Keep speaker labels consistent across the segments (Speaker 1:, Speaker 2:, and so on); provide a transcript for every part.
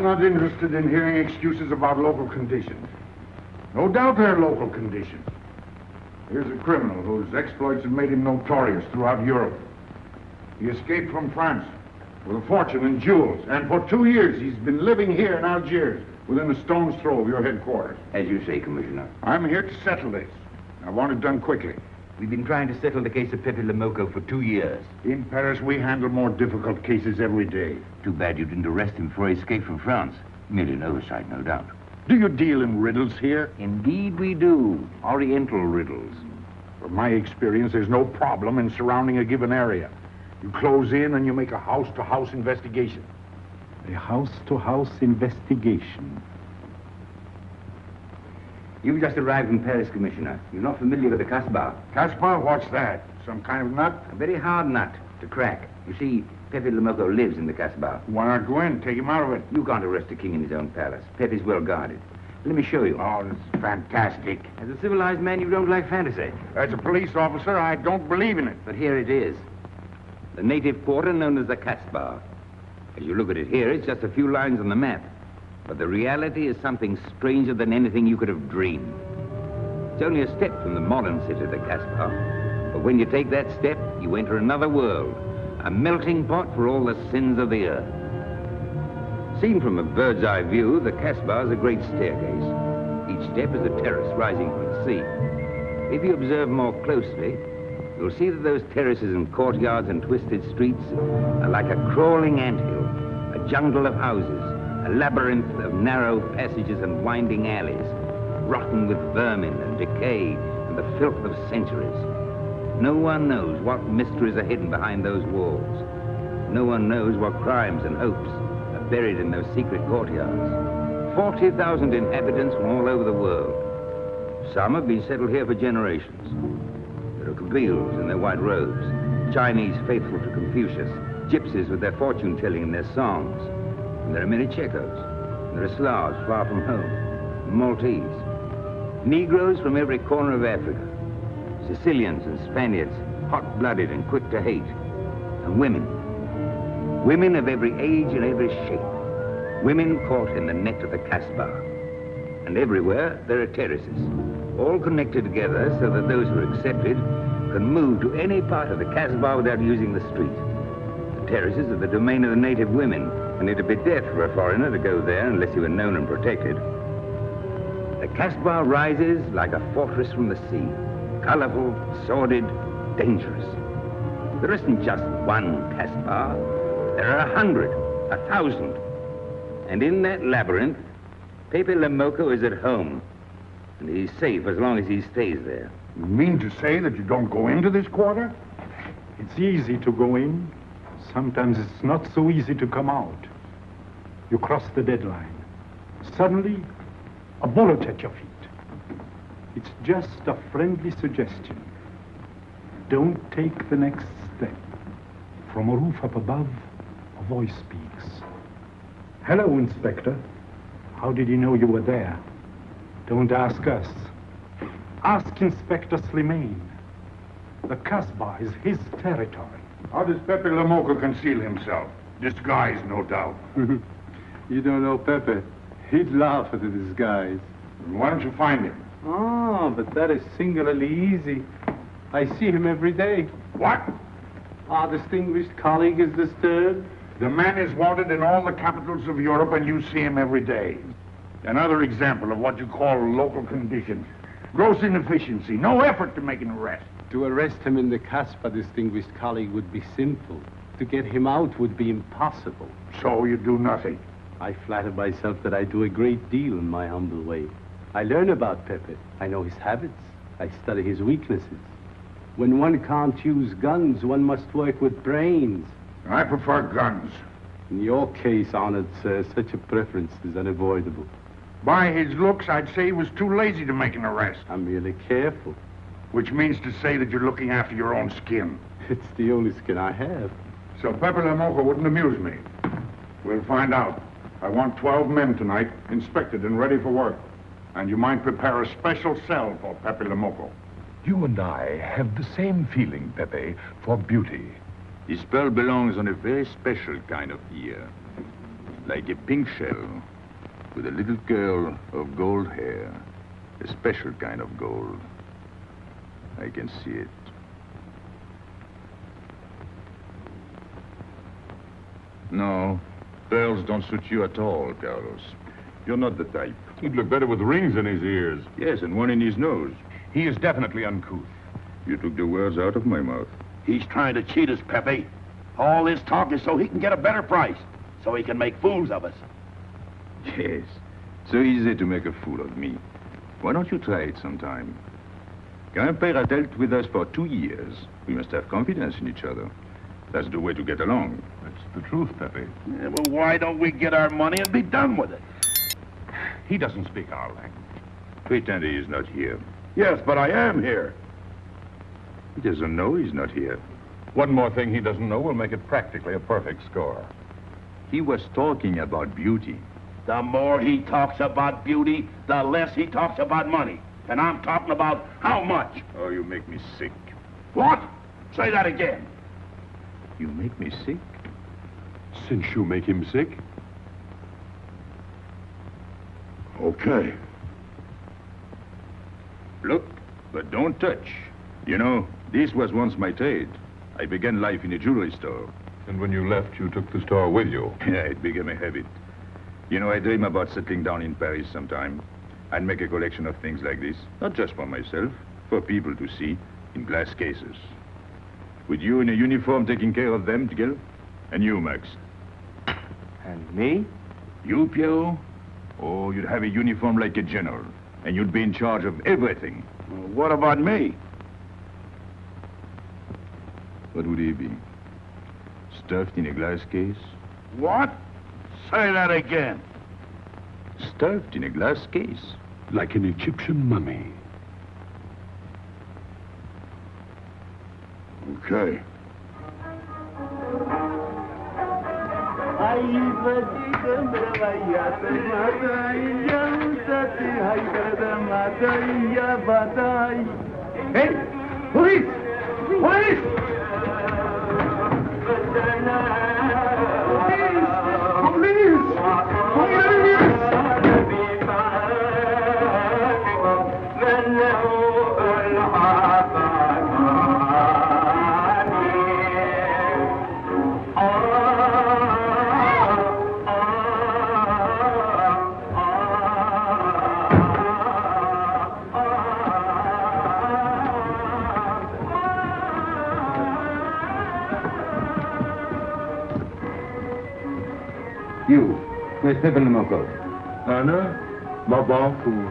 Speaker 1: I'm not interested in hearing excuses about local conditions. No doubt they're local conditions. Here's a criminal whose exploits have made him notorious throughout Europe. He escaped from France with a fortune in jewels, and for 2 years he's been living here in Algiers, within a stone's throw of your headquarters.
Speaker 2: As you say, Commissioner.
Speaker 1: I'm here to settle this. I want it done quickly.
Speaker 2: We've been trying to settle the case of Pepe le Moko for 2 years.
Speaker 1: In Paris, we handle more difficult cases every day.
Speaker 2: Too bad you didn't arrest him before he escaped from France. Merely an oversight, no doubt.
Speaker 1: Do you deal in riddles here?
Speaker 2: Indeed we do. Oriental riddles.
Speaker 1: From my experience, there's no problem in surrounding a given area. You close in and you make a house-to-house investigation.
Speaker 3: A house-to-house investigation.
Speaker 2: You've just arrived in Paris, Commissioner. You're not familiar with the Casbah.
Speaker 1: Casbah? What's that? Some kind of nut?
Speaker 2: A very hard nut to crack. You see, Pepe le Moko lives in the Casbah.
Speaker 1: Why not go in? Take him out of it.
Speaker 2: You can't arrest a king in his own palace. Pepe's well guarded. Let me show you.
Speaker 1: Oh, this is fantastic.
Speaker 2: As a civilized man, you don't like fantasy.
Speaker 1: As a police officer, I don't believe in it.
Speaker 2: But here it is. The native quarter known as the Casbah. As you look at it here, it's just a few lines on the map. But the reality is something stranger than anything you could have dreamed. It's only a step from the modern city, the Casbah. But when you take that step, you enter another world, a melting pot for all the sins of the earth. Seen from a bird's eye view, the Casbah is a great staircase. Each step is a terrace rising from the sea. If you observe more closely, you'll see that those terraces and courtyards and twisted streets are like a crawling anthill, a jungle of houses, a labyrinth of narrow passages and winding alleys, rotten with vermin and decay and the filth of centuries. No one knows what mysteries are hidden behind those walls. No one knows what crimes and hopes are buried in those secret courtyards. 40,000 inhabitants from all over the world. Some have been settled here for generations. There are Kabyles in their white robes, Chinese faithful to Confucius, gypsies with their fortune-telling and their songs. And there are many Checos. There are Slavs far from home, Maltese, Negroes from every corner of Africa, Sicilians and Spaniards, hot-blooded and quick to hate, and women. Women of every age and every shape. Women caught in the net of the Casbah. And everywhere there are terraces, all connected together so that those who are accepted can move to any part of the Casbah without using the street. The terraces are the domain of the native women, and it'd be death for a foreigner to go there unless you were known and protected. The Casbah rises like a fortress from the sea, colorful, sordid, dangerous. There isn't just one Casbah. There are 100, 1,000. And in that labyrinth, Pepe le Moko is at home, and he's safe as long as he stays there.
Speaker 1: You mean to say that you don't go into this quarter?
Speaker 3: It's easy to go in. Sometimes it's not so easy to come out. You cross the deadline. Suddenly, a bullet at your feet. It's just a friendly suggestion. Don't take the next step. From a roof up above, a voice speaks. Hello, Inspector. How did he know you were there? Don't ask us. Ask Inspector Slimane. The Casbah is his territory.
Speaker 1: How does Pepe le Moko conceal himself? Disguise, no doubt.
Speaker 4: You don't know Pepe. He'd laugh at the disguise.
Speaker 1: Why don't you find him?
Speaker 4: Oh, but that is singularly easy. I see him every day.
Speaker 1: What?
Speaker 4: Our distinguished colleague is disturbed.
Speaker 1: The man is wanted in all the capitals of Europe, and you see him every day. Another example of what you call local conditions. Gross inefficiency, no effort to make an arrest.
Speaker 4: To arrest him in the Casbah, distinguished colleague, would be simple. To get him out would be impossible.
Speaker 1: So you do nothing.
Speaker 4: I flatter myself that I do a great deal in my humble way. I learn about Pepe. I know his habits. I study his weaknesses. When one can't use guns, one must work with brains.
Speaker 1: I prefer guns.
Speaker 4: In your case, honored sir, such a preference is unavoidable.
Speaker 1: By his looks, I'd say he was too lazy to make an arrest.
Speaker 4: I'm merely careful.
Speaker 1: Which means to say that you're looking after your own skin.
Speaker 4: It's the only skin I have.
Speaker 1: So Pepe le Moko wouldn't amuse me. We'll find out. I want 12 men tonight, inspected and ready for work. And you might prepare a special cell for Pepe le Moko.
Speaker 5: You and I have the same feeling, Pepe, for beauty.
Speaker 6: This pearl belongs on a very special kind of ear.
Speaker 5: like a pink shell, with a little curl of gold hair. A special kind of gold. I can see it. No, pearls don't suit you at all, Carlos. You're not the type.
Speaker 1: He'd look better with rings in his ears.
Speaker 5: Yes, and one in his nose.
Speaker 1: He is definitely uncouth.
Speaker 5: You took the words out of my mouth.
Speaker 6: He's trying to cheat us, Pepe. All this talk is so he can get a better price, so he can make fools of us.
Speaker 5: Yes, so easy to make a fool of me. Why don't you try it sometime? Grandpère has dealt with us for 2 years. We must have confidence in each other. That's the way to get along.
Speaker 1: That's the truth, Pepe.
Speaker 6: Yeah, well, why don't we get our money and be done with it?
Speaker 1: He doesn't speak our language.
Speaker 5: Pretend he is not here.
Speaker 6: Yes, but I am here.
Speaker 5: He doesn't know he's not here.
Speaker 1: One more thing he doesn't know will make it practically a perfect score.
Speaker 5: He was talking about beauty.
Speaker 6: The more he talks about beauty, the less he talks about money. And I'm talking about how much.
Speaker 5: Oh, you make me sick.
Speaker 6: What? Say that again.
Speaker 5: You make me sick?
Speaker 1: Since you make him sick?
Speaker 6: Okay.
Speaker 5: Look, but don't touch. You know, this was once my trade. I began life in a jewelry store.
Speaker 1: And when you left, you took the store with you.
Speaker 5: Yeah, it became a habit. You know, I dream about settling down in Paris sometime. I'd make a collection of things like this. Not just for myself, for people to see, in glass cases. With you in a uniform taking care of them together. And you, Max.
Speaker 2: And me?
Speaker 5: You, Pierrot? Oh, you'd have a uniform like a general. And you'd be in charge of everything.
Speaker 6: Well, what about me?
Speaker 5: What would he be? Stuffed in a glass case?
Speaker 6: What? Say that again.
Speaker 5: Stuffed in a glass case.
Speaker 1: Like an Egyptian mummy.
Speaker 6: Okay.
Speaker 3: Hey! Police! Police!
Speaker 2: You, where's Pepe le Moko?
Speaker 1: Anna, ma banque.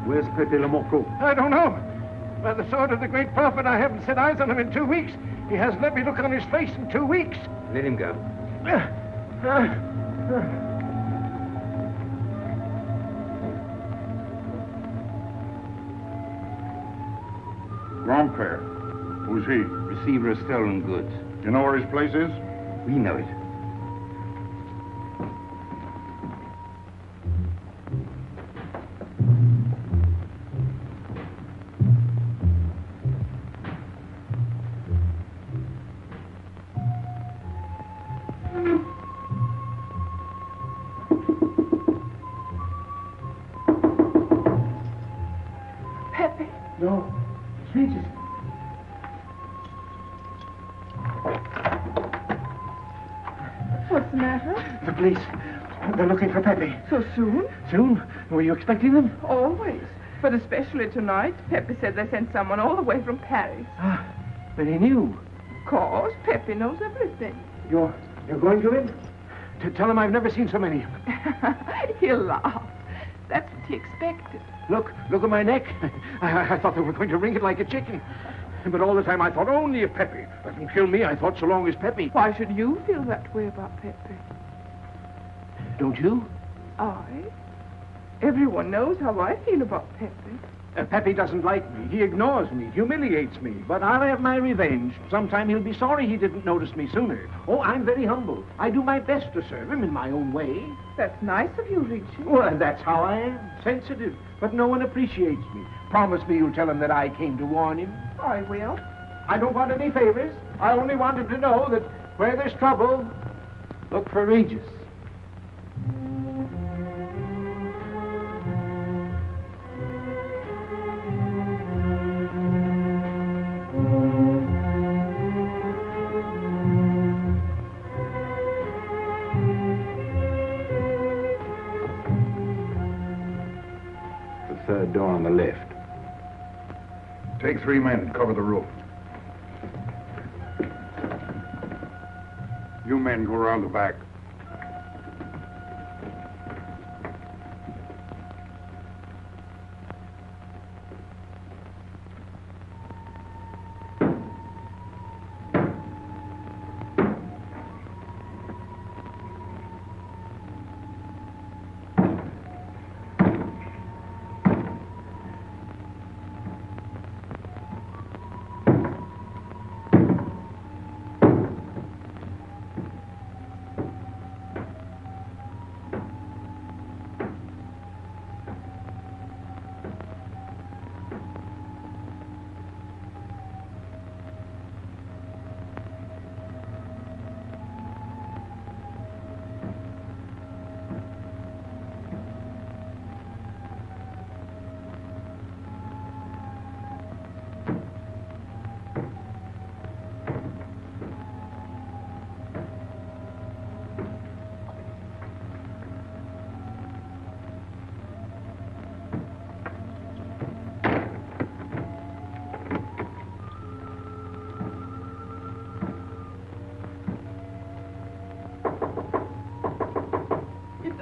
Speaker 3: Where's Pepe le Moko?
Speaker 7: I don't know. By the sword of the great prophet, I haven't set eyes on him in 2 weeks. He hasn't let me look on his face in 2 weeks.
Speaker 2: Let him go.
Speaker 1: Grandpère. Who's he?
Speaker 2: Receiver of stolen goods.
Speaker 1: You know where his place is?
Speaker 2: We know it.
Speaker 7: No. Jesus.
Speaker 8: What's the matter?
Speaker 7: The police. They're looking for Pepe.
Speaker 8: So soon?
Speaker 7: Soon? Were you expecting them?
Speaker 8: Always. But especially tonight. Pepe said they sent someone all the way from Paris.
Speaker 7: Ah, but he knew.
Speaker 8: Of course, Pepe knows everything.
Speaker 7: You're going to him? To tell him I've never seen so many.
Speaker 8: He'll laugh. That's what he expected.
Speaker 7: Look at my neck. I thought they were going to wring it like a chicken. But all the time I thought only of Pepe. Let them kill me, I thought, so long as Pepe.
Speaker 8: Why should you feel that way about Pepe?
Speaker 7: Don't you?
Speaker 8: I? Everyone knows how I feel about Pepe.
Speaker 7: Pepe doesn't like me. He ignores me, humiliates me. But I'll have my revenge. Sometime he'll be sorry he didn't notice me sooner. Oh, I'm very humble. I do my best to serve him in my own way.
Speaker 8: That's nice of you, Richard.
Speaker 7: Well, and that's how I am. Sensitive. But no one appreciates me. Promise me you'll tell him that I came to warn him.
Speaker 8: I will.
Speaker 7: I don't want any favors. I only want him to know that where there's trouble, look for Regis.
Speaker 2: Third door on the left.
Speaker 1: Take 3 men, cover the roof. You men go around the back.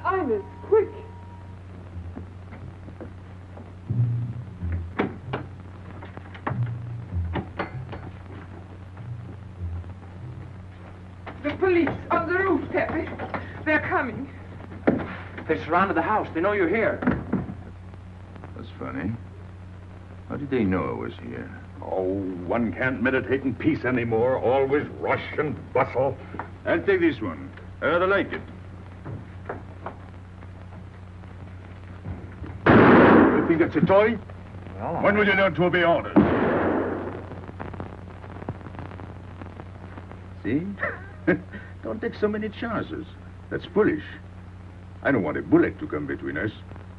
Speaker 8: Ines, quick. The police on the roof, Pepe. They're coming.
Speaker 7: They surrounded the house. They know you're here.
Speaker 5: That's funny. How did they know I was here?
Speaker 6: Oh, one can't meditate in peace anymore. Always rush and bustle.
Speaker 5: I'll take this one. I rather like it.
Speaker 6: You think that's a toy?
Speaker 7: Well,
Speaker 6: When will you learn to obey orders?
Speaker 5: See? Don't take so many chances. That's foolish. I don't want a bullet to come between us,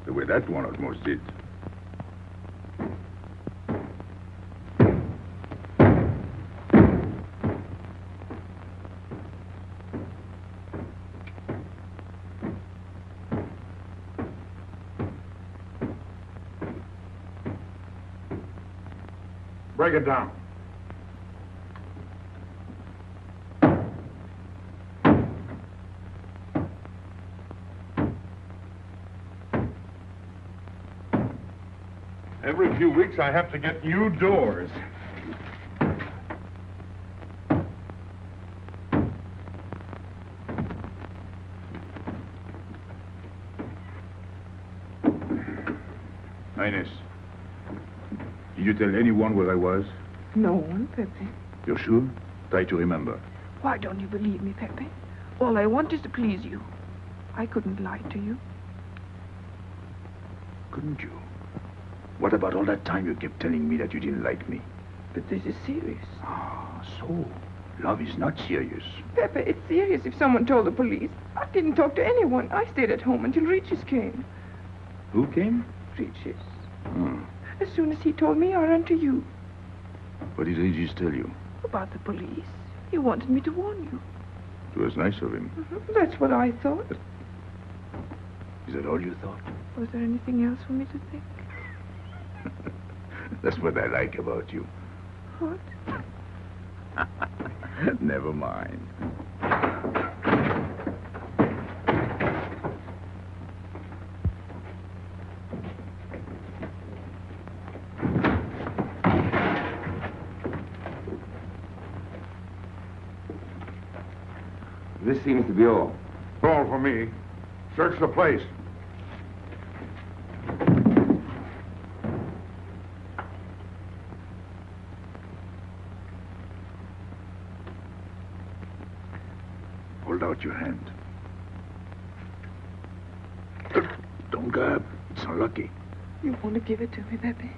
Speaker 5: the way that one almost did.
Speaker 1: Break it down.
Speaker 6: Every few weeks I have to get new doors.
Speaker 5: Ines, did you tell anyone where I was?
Speaker 8: No one, Pepe.
Speaker 5: You're sure? Try to remember.
Speaker 8: Why don't you believe me, Pepe? All I want is to please you. I couldn't lie to you.
Speaker 5: Couldn't you? What about all that time you kept telling me that you didn't like me?
Speaker 8: But this is serious.
Speaker 5: Ah, so love is not serious.
Speaker 8: Pepe, it's serious if someone told the police. I didn't talk to anyone. I stayed at home until Regis came.
Speaker 5: Who came?
Speaker 8: Regis.
Speaker 5: Hmm.
Speaker 8: As soon as he told me, I ran to you.
Speaker 5: What did Regis tell you?
Speaker 8: About the police. He wanted me to warn you.
Speaker 5: It was nice of him.
Speaker 8: That's what I thought.
Speaker 5: Is that all you thought?
Speaker 8: Was there anything else for me to think?
Speaker 5: That's what I like about you.
Speaker 8: What?
Speaker 5: Never mind.
Speaker 2: This seems to be all.
Speaker 1: All for me. Search the place.
Speaker 5: Hold out your hand. Don't grab. It's unlucky.
Speaker 8: You want to give it to me, Pepe?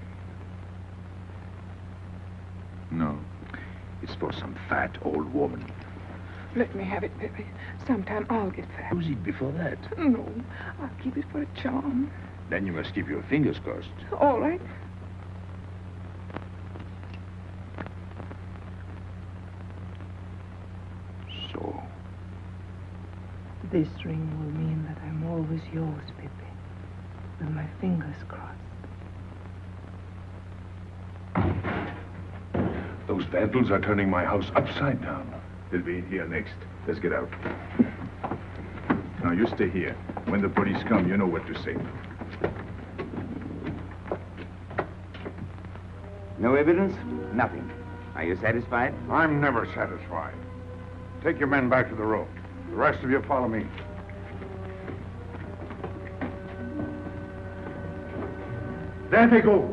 Speaker 5: No. It's for some fat old woman.
Speaker 8: Let me have it, Pepe. Sometime I'll get fat.
Speaker 5: Use it before that.
Speaker 8: No, I'll keep it for a charm.
Speaker 5: Then you must keep your fingers crossed.
Speaker 8: All right.
Speaker 5: So.
Speaker 8: This ring will mean that I'm always yours, Pepe. With my fingers crossed.
Speaker 5: Those vandals are turning my house upside down. They'll be in here next. Let's get out. Now, you stay here. When the police come, you know what to say.
Speaker 2: No evidence? Nothing. Are you satisfied?
Speaker 1: I'm never satisfied. Take your men back to the road. The rest of you follow me. There they go.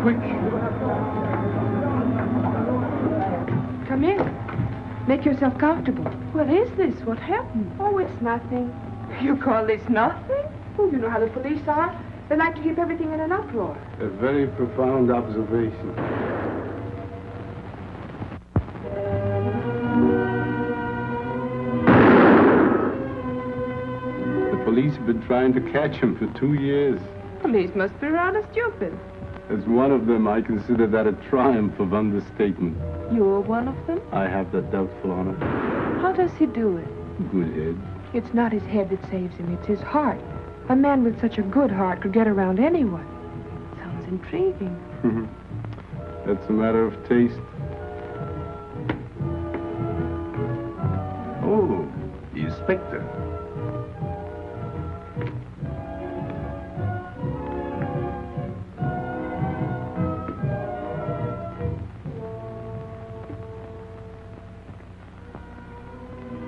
Speaker 1: Quick.
Speaker 8: Come in. Make yourself comfortable. What is this? What happened? Oh, it's nothing. You call this nothing? Oh, you know how the police are. They like to keep everything in an uproar.
Speaker 4: A very profound observation. The police have been trying to catch him for 2 years.
Speaker 8: Police must be rather stupid.
Speaker 4: As one of them, I consider that a triumph of understatement.
Speaker 8: You're one of them?
Speaker 4: I have that doubtful honor.
Speaker 8: How does he do it?
Speaker 4: Good head.
Speaker 8: It's not his head that saves him, it's his heart. A man with such a good heart could get around anyone. Sounds intriguing.
Speaker 4: That's a matter of taste.
Speaker 5: Oh, the inspector.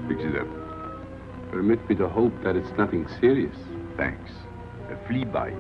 Speaker 5: Fix it up.
Speaker 4: Permit me to hope that it's nothing serious.
Speaker 5: Thanks. A flea bite.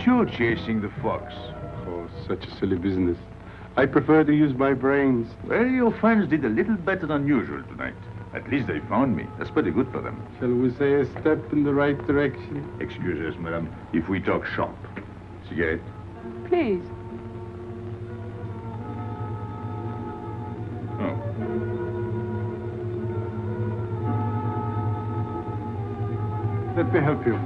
Speaker 5: You're chasing the fox.
Speaker 4: Oh, such a silly business. I prefer to use my brains.
Speaker 5: Well, your friends did a little better than usual tonight. At least they found me. That's pretty good for them.
Speaker 4: Shall we say a step in the right direction?
Speaker 5: Excuse us, madame, if we talk shop. Cigarette?
Speaker 8: Please.
Speaker 5: Oh.
Speaker 3: Let me help you.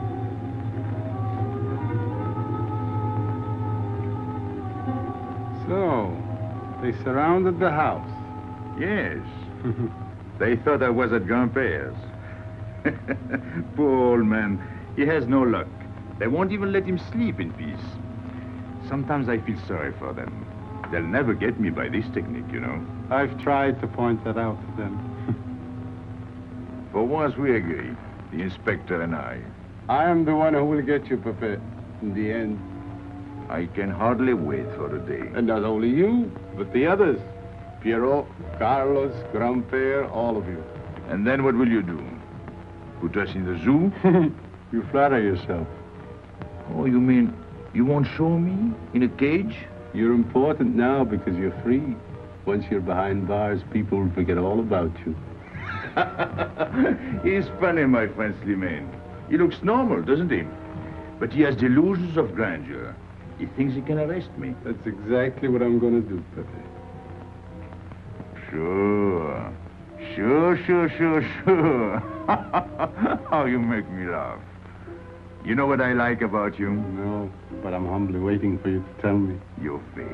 Speaker 4: So, they surrounded the house.
Speaker 5: Yes. They thought I was at Grandpère's. Poor old man. He has no luck. They won't even let him sleep in peace. Sometimes I feel sorry for them. They'll never get me by this technique, you know.
Speaker 4: I've tried to point that out to them.
Speaker 5: For once we agree, the inspector and I.
Speaker 4: I am the one who will get you, Pepe, in the end.
Speaker 5: I can hardly wait for the day.
Speaker 4: And not only you, but the others. Pierrot, Carlos, Grandpere, all of you.
Speaker 5: And then what will you do? Put us in the zoo?
Speaker 4: You flatter yourself.
Speaker 5: Oh, you mean you won't show me in a cage?
Speaker 4: You're important now because you're free. Once you're behind bars, people will forget all about you.
Speaker 5: He's funny, my friend Slimane. He looks normal, doesn't he? But he has delusions of grandeur. He thinks he can arrest me.
Speaker 4: That's exactly what I'm going to do, Pepe.
Speaker 5: Sure. Sure. How you make me laugh. You know what I like about you?
Speaker 4: No, but I'm humbly waiting for you to tell me.
Speaker 5: Your face.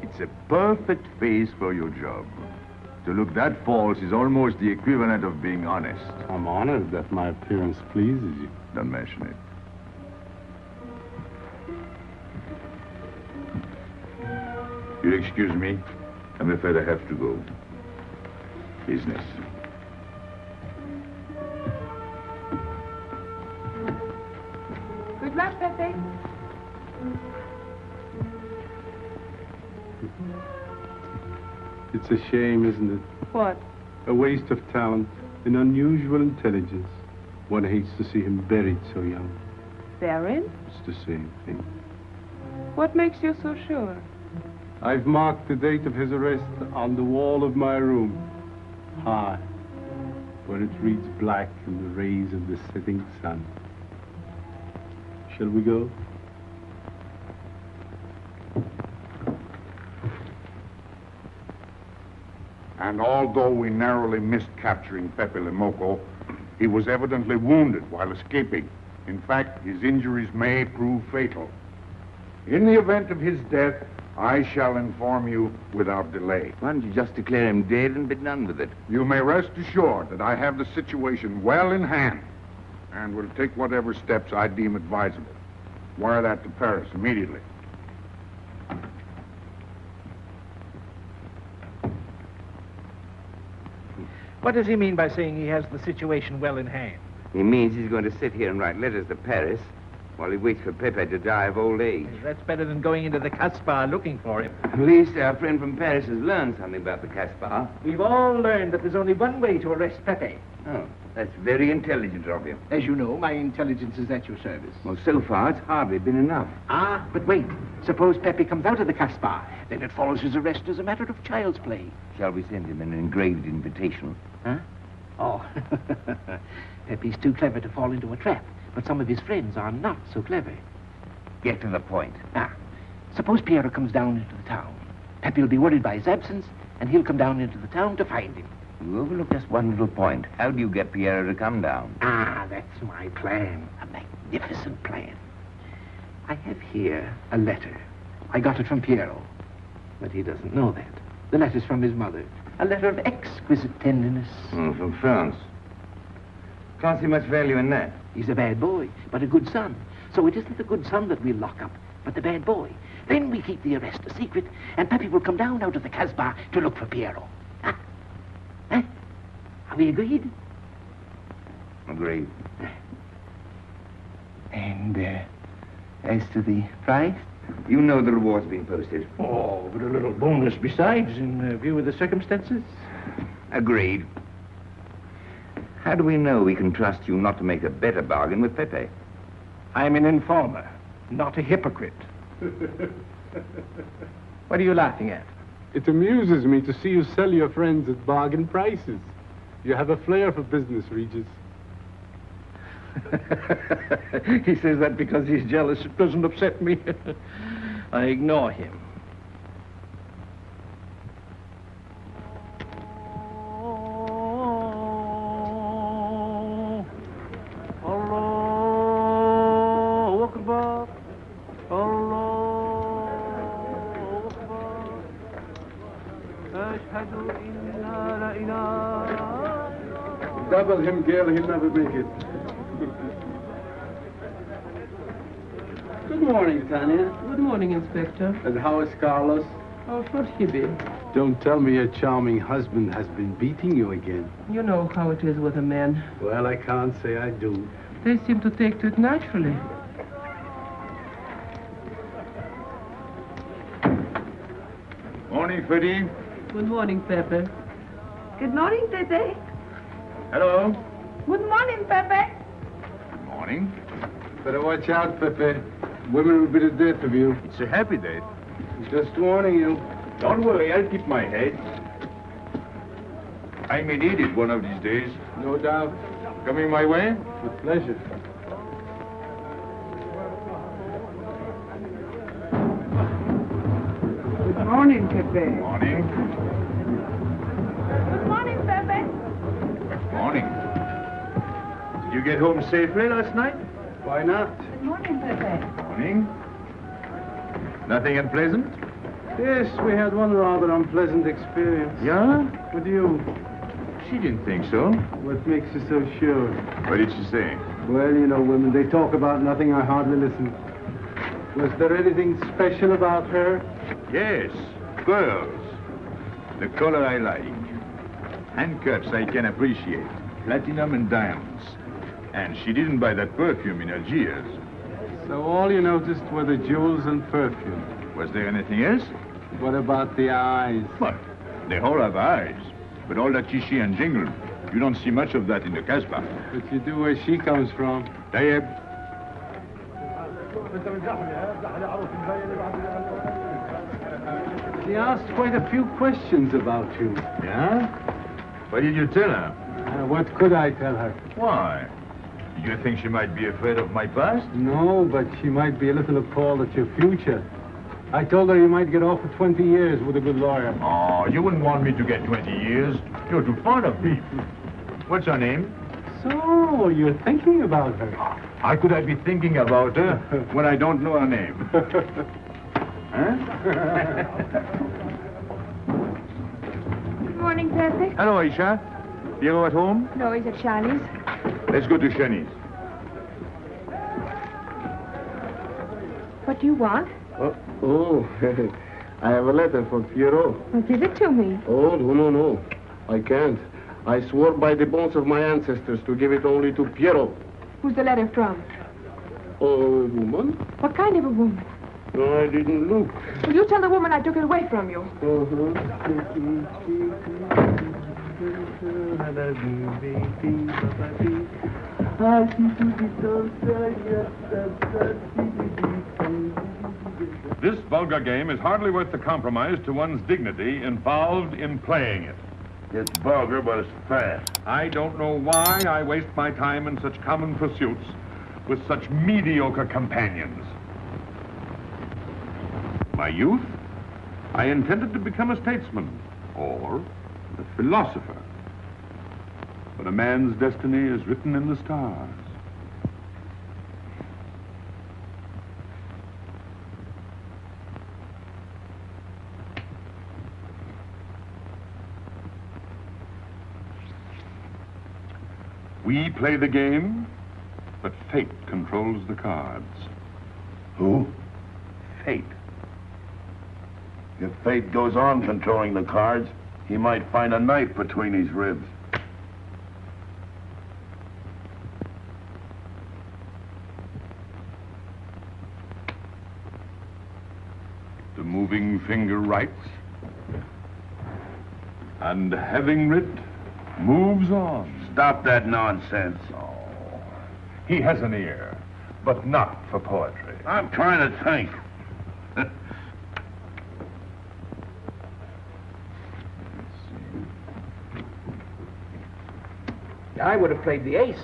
Speaker 5: It's a perfect face for your job. To look that false is almost the equivalent of being honest.
Speaker 4: I'm honored that my appearance pleases you.
Speaker 5: Don't mention it. You'll excuse me. I'm afraid I have to go. Business.
Speaker 8: Good luck, Pepe.
Speaker 4: It's a shame, isn't it?
Speaker 8: What?
Speaker 4: A waste of talent, an unusual intelligence. One hates to see him buried so young.
Speaker 8: Baron?
Speaker 4: It's the same thing.
Speaker 8: What makes you so sure?
Speaker 4: I've marked the date of his arrest on the wall of my room. High, where it reads black in the rays of the setting sun. Shall we go?
Speaker 1: And although we narrowly missed capturing Pepe le Moko, he was evidently wounded while escaping. In fact, his injuries may prove fatal. In the event of his death, I shall inform you without delay.
Speaker 2: Why don't you just declare him dead and be done with it?
Speaker 1: You may rest assured that I have the situation well in hand and will take whatever steps I deem advisable. Wire that to Paris immediately.
Speaker 7: What does he mean by saying he has the situation well in hand?
Speaker 2: He means he's going to sit here and write letters to Paris while he waits for Pepe to die of old age.
Speaker 7: That's better than going into the Casbah looking for him.
Speaker 2: At least our friend from Paris has learned something about the Casbah.
Speaker 7: We've all learned that there's only one way to arrest Pepe.
Speaker 2: Oh, that's very intelligent of you.
Speaker 7: As you know, my intelligence is at your service.
Speaker 2: Well, so far, it's hardly been enough.
Speaker 7: Ah, but wait. Suppose Pepe comes out of the Casbah. Then it follows his arrest as a matter of child's play.
Speaker 2: Shall we send him an engraved invitation?
Speaker 7: Huh? Oh, Pepe's too clever to fall into a trap. But some of his friends are not so clever.
Speaker 2: Get to the point.
Speaker 7: Now, suppose Piero comes down into the town. Pepe will be worried by his absence, and he'll come down into the town to find him.
Speaker 2: You overlook just one little point. How do you get Piero to come down?
Speaker 7: Ah, that's my plan. A magnificent plan. I have here a letter. I got it from Piero. But he doesn't know that. The letter's from his mother. A letter of exquisite tenderness.
Speaker 2: From France. Can't see much value in that.
Speaker 7: He's a bad boy, but a good son. So it isn't the good son that we'll lock up, but the bad boy. Then we keep the arrest a secret, and Pepe will come down out of the Casbah to look for Piero. Huh? Huh? Are we agreed?
Speaker 2: Agreed.
Speaker 7: And, as to the prize?
Speaker 2: You know the reward's been posted.
Speaker 7: Oh, but a little bonus besides, in view of the circumstances.
Speaker 2: Agreed. How do we know we can trust you not to make a better bargain with Pepe?
Speaker 7: I'm an informer, not a hypocrite. What are you laughing at?
Speaker 4: It amuses me to see you sell your friends at bargain prices. You have a flair for business, Regis.
Speaker 7: He says that because he's jealous. It doesn't upset me. I ignore him.
Speaker 4: Double him, girl, he'll never make it.
Speaker 9: Good morning, Tanya.
Speaker 10: Good morning, Inspector.
Speaker 4: And how is Carlos?
Speaker 10: Oh, should he be?
Speaker 4: Don't tell me your charming husband has been beating you again.
Speaker 9: You know how it is with a man.
Speaker 4: Well, I can't say I do.
Speaker 9: They seem to take to it naturally.
Speaker 5: Morning, Freddie.
Speaker 9: Good morning, Pepe.
Speaker 8: Good morning, Pepe.
Speaker 5: Hello.
Speaker 8: Good morning, Pepe.
Speaker 5: Good morning.
Speaker 4: Better watch out, Pepe. Women will be the death of you.
Speaker 5: It's a happy day.
Speaker 4: Just warning you.
Speaker 5: Don't worry, I'll keep my head. I may need it one of these days.
Speaker 4: No doubt.
Speaker 5: Coming my way?
Speaker 4: With pleasure.
Speaker 8: Good morning, Pepe.
Speaker 5: Morning.
Speaker 8: Good morning, Pepe.
Speaker 5: Morning. Did you get home safely last night?
Speaker 4: Why not?
Speaker 8: Good morning, Pepe.
Speaker 5: Morning. Nothing unpleasant?
Speaker 4: Yes, we had one rather unpleasant experience.
Speaker 5: Yeah?
Speaker 4: With you.
Speaker 5: She didn't think so.
Speaker 4: What makes you so sure?
Speaker 5: What did she say?
Speaker 4: Well, you know, women, they talk about nothing. I hardly listen. Was there anything special about her?
Speaker 5: Yes, pearls. The color I like. Handcuffs I can appreciate. Platinum and diamonds. And she didn't buy that perfume in Algiers.
Speaker 4: So all you noticed were the jewels and perfume.
Speaker 5: Was there anything else?
Speaker 4: What about the eyes?
Speaker 5: What? They all have eyes. But all that chichi and jingle, you don't see much of that in the Casbah.
Speaker 4: But you do where she comes from.
Speaker 5: Tayyib.
Speaker 4: She asked quite a few questions about you.
Speaker 5: Yeah? What did you tell her?
Speaker 4: What could I tell her?
Speaker 5: Why? Did you think she might be afraid of my past?
Speaker 4: No, but she might be a little appalled at your future. I told her you might get off for 20 years with a good lawyer.
Speaker 5: Oh, you wouldn't want me to get 20 years. You're too fond of me. What's her name?
Speaker 4: So, you're thinking about her.
Speaker 5: How could I be thinking about her when I don't know her name? Huh?
Speaker 8: Good morning, Pepe.
Speaker 5: Hello, Aisha. Piero at home?
Speaker 8: No, he's at Shani's.
Speaker 5: Let's go to Shani's.
Speaker 8: What do you want?
Speaker 10: Oh, I have a letter from Piero.
Speaker 8: Well, give it to me.
Speaker 10: Oh, no. I can't. I swore by the bones of my ancestors to give it only to Piero.
Speaker 8: Who's the letter from?
Speaker 10: Oh, woman?
Speaker 8: What kind of a woman?
Speaker 10: No, I didn't look.
Speaker 8: Will you tell the woman I took it away from you?
Speaker 11: This vulgar game is hardly worth the compromise to one's dignity involved in playing it.
Speaker 6: It's vulgar, but it's fast.
Speaker 11: I don't know why I waste my time in such common pursuits with such mediocre companions. My youth, I intended to become a statesman or a philosopher. But a man's destiny is written in the stars. We play the game, but fate controls the cards.
Speaker 6: Who?
Speaker 11: Fate.
Speaker 6: If fate goes on controlling the cards, he might find a knife between his ribs.
Speaker 11: The moving finger writes, and having writ, moves on.
Speaker 6: Stop that nonsense.
Speaker 11: Oh, he has an ear, but not for poetry.
Speaker 6: I'm trying to think.
Speaker 7: I would have played the ace.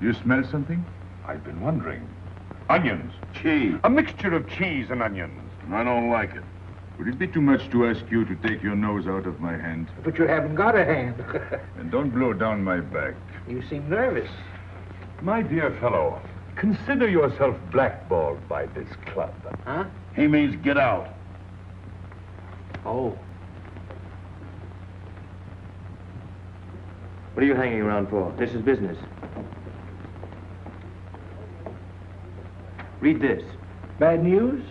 Speaker 5: You smell something?
Speaker 11: I've been wondering. Onions.
Speaker 6: Cheese.
Speaker 11: A mixture of cheese and onions.
Speaker 6: I don't like it.
Speaker 5: Would it be too much to ask you to take your nose out of my hand?
Speaker 7: But you haven't got a hand.
Speaker 5: And don't blow down my back.
Speaker 7: You seem nervous.
Speaker 11: My dear fellow, consider yourself blackballed by this club.
Speaker 7: Huh?
Speaker 6: He means get out.
Speaker 7: Oh.
Speaker 12: What are you hanging around for? This is business. Read this.
Speaker 7: Bad news?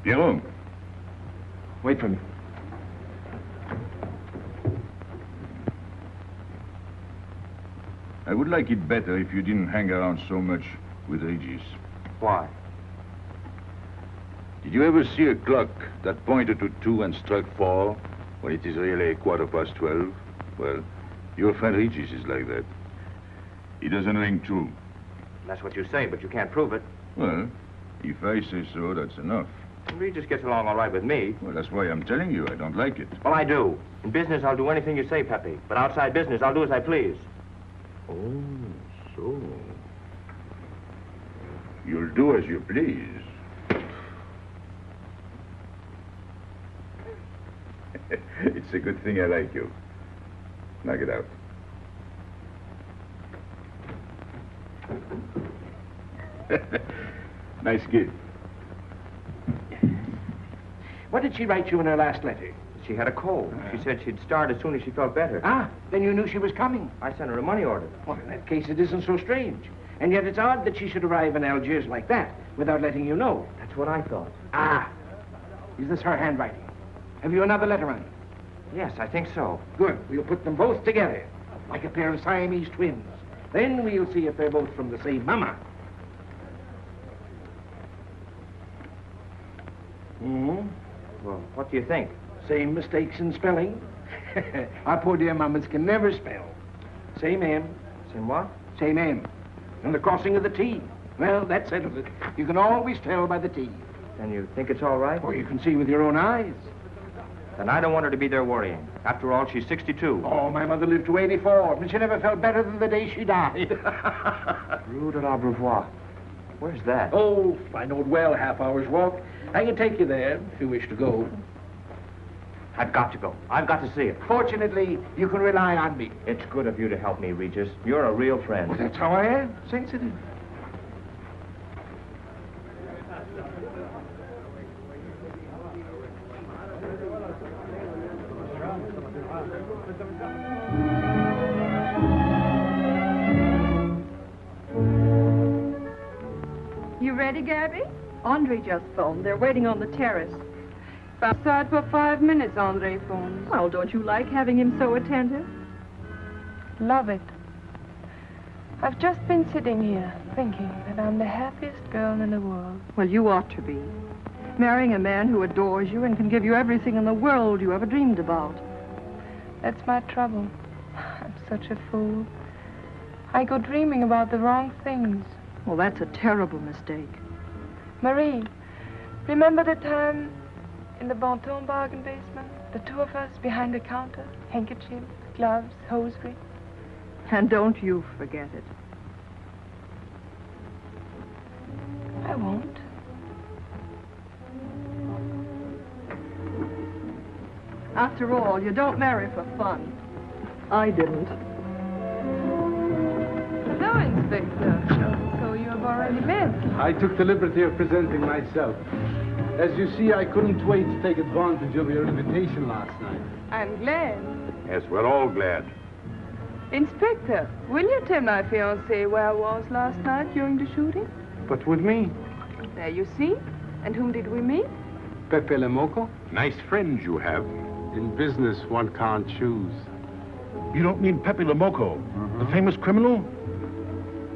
Speaker 5: Pierrot.
Speaker 7: Wait for me.
Speaker 5: I would like it better if you didn't hang around so much with Regis.
Speaker 12: Why?
Speaker 5: Did you ever see a clock that pointed to 2 and struck 4 when it is really 12:15? Well, your friend Regis is like that. He doesn't ring true.
Speaker 12: That's what you say, but you can't prove it.
Speaker 5: Well, if I say so, that's enough.
Speaker 12: Regis gets along all right with me.
Speaker 5: Well, that's why I'm telling you I don't like it.
Speaker 12: Well, I do. In business, I'll do anything you say, Pepe. But outside business, I'll do as I please.
Speaker 5: Oh, so. You'll do as you please. It's a good thing I like you. Knock it out. Nice kid.
Speaker 7: What did she write you in her last letter?
Speaker 12: She had a cold. She said she'd start as soon as she felt better.
Speaker 7: Ah, then you knew she was coming.
Speaker 12: I sent her a money order.
Speaker 7: Well, in that case, it isn't so strange. And yet it's odd that she should arrive in Algiers like that, without letting you know.
Speaker 12: That's what I thought.
Speaker 7: Ah, is this her handwriting? Have you another letter on it?
Speaker 12: Yes, I think so.
Speaker 7: Good. We'll put them both together, like a pair of Siamese twins. Then we'll see if they're both from the same mama. Hmm?
Speaker 12: Well, what do you think?
Speaker 7: Same mistakes in spelling. Our poor dear mamas can never spell. Same M.
Speaker 12: Same what?
Speaker 7: Same M. And the crossing of the T. Well, that settles it. You can always tell by the T.
Speaker 12: And you think it's all right?
Speaker 7: Or you can see with your own eyes.
Speaker 12: Then I don't want her to be there worrying. After all, she's 62.
Speaker 7: Oh, my mother lived to 84, and she never felt better than the day she died.
Speaker 12: Rue de l'Abreuvoir. Where's that?
Speaker 7: Oh, I know it well, half-hour's walk. I can take you there if you wish to go.
Speaker 12: I've got to go. I've got to see it.
Speaker 7: Fortunately, you can rely on me.
Speaker 12: It's good of you to help me, Regis. You're a real friend.
Speaker 7: Well, that's how I am. Sensitive.
Speaker 8: You ready, Gaby?
Speaker 13: Andre just phoned. They're waiting on the terrace.
Speaker 8: Outside for 5 minutes, Andre phones.
Speaker 13: Well, don't you like having him so attentive?
Speaker 8: Love it. I've just been sitting here thinking that I'm the happiest girl in the world.
Speaker 13: Well, you ought to be. Marrying a man who adores you and can give you everything in the world you ever dreamed about.
Speaker 8: That's my trouble. I'm such a fool. I go dreaming about the wrong things.
Speaker 13: Well, that's a terrible mistake.
Speaker 8: Marie, remember the time in the Bonton bargain basement? The two of us behind the counter, handkerchiefs, gloves, hosiery.
Speaker 13: And don't you forget it.
Speaker 8: I won't.
Speaker 13: After all, you don't marry for fun. I didn't.
Speaker 8: Hello, Inspector. So you have already met.
Speaker 4: I took the liberty of presenting myself. As you see, I couldn't wait to take advantage of your invitation last night.
Speaker 8: I'm glad.
Speaker 5: Yes, we're all glad.
Speaker 8: Inspector, will you tell my fiancé where I was last night during the shooting?
Speaker 10: But with me?
Speaker 8: There you see. And whom did we meet?
Speaker 4: Pepe le Moko?
Speaker 11: Nice friends you have.
Speaker 4: In business, one can't choose.
Speaker 6: You don't mean Pepe le Moko, the famous criminal?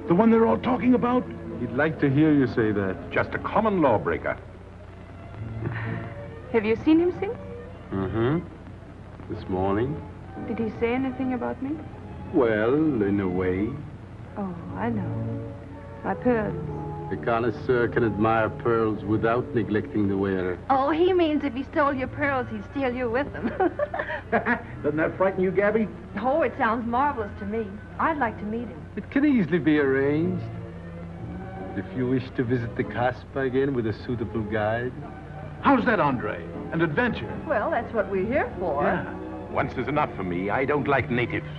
Speaker 6: The one they're all talking about?
Speaker 3: He'd like to hear you say that.
Speaker 11: Just a common lawbreaker.
Speaker 8: Have you seen him since?
Speaker 4: Mm-hmm. This morning?
Speaker 8: Did he say anything about me?
Speaker 4: Well, in a way.
Speaker 8: Oh, I know. My pearls.
Speaker 4: The connoisseur can admire pearls without neglecting the wearer.
Speaker 13: Oh, he means if he stole your pearls, he'd steal you with them.
Speaker 7: Doesn't that frighten you, Gaby?
Speaker 13: Oh, it sounds marvelous to me. I'd like to meet him.
Speaker 4: It can easily be arranged. If you wish to visit the Casbah again with a suitable guide.
Speaker 6: How's that, Andre? An adventure?
Speaker 13: Well, that's what we're here for.
Speaker 6: Yeah.
Speaker 11: Once is enough for me. I don't like natives.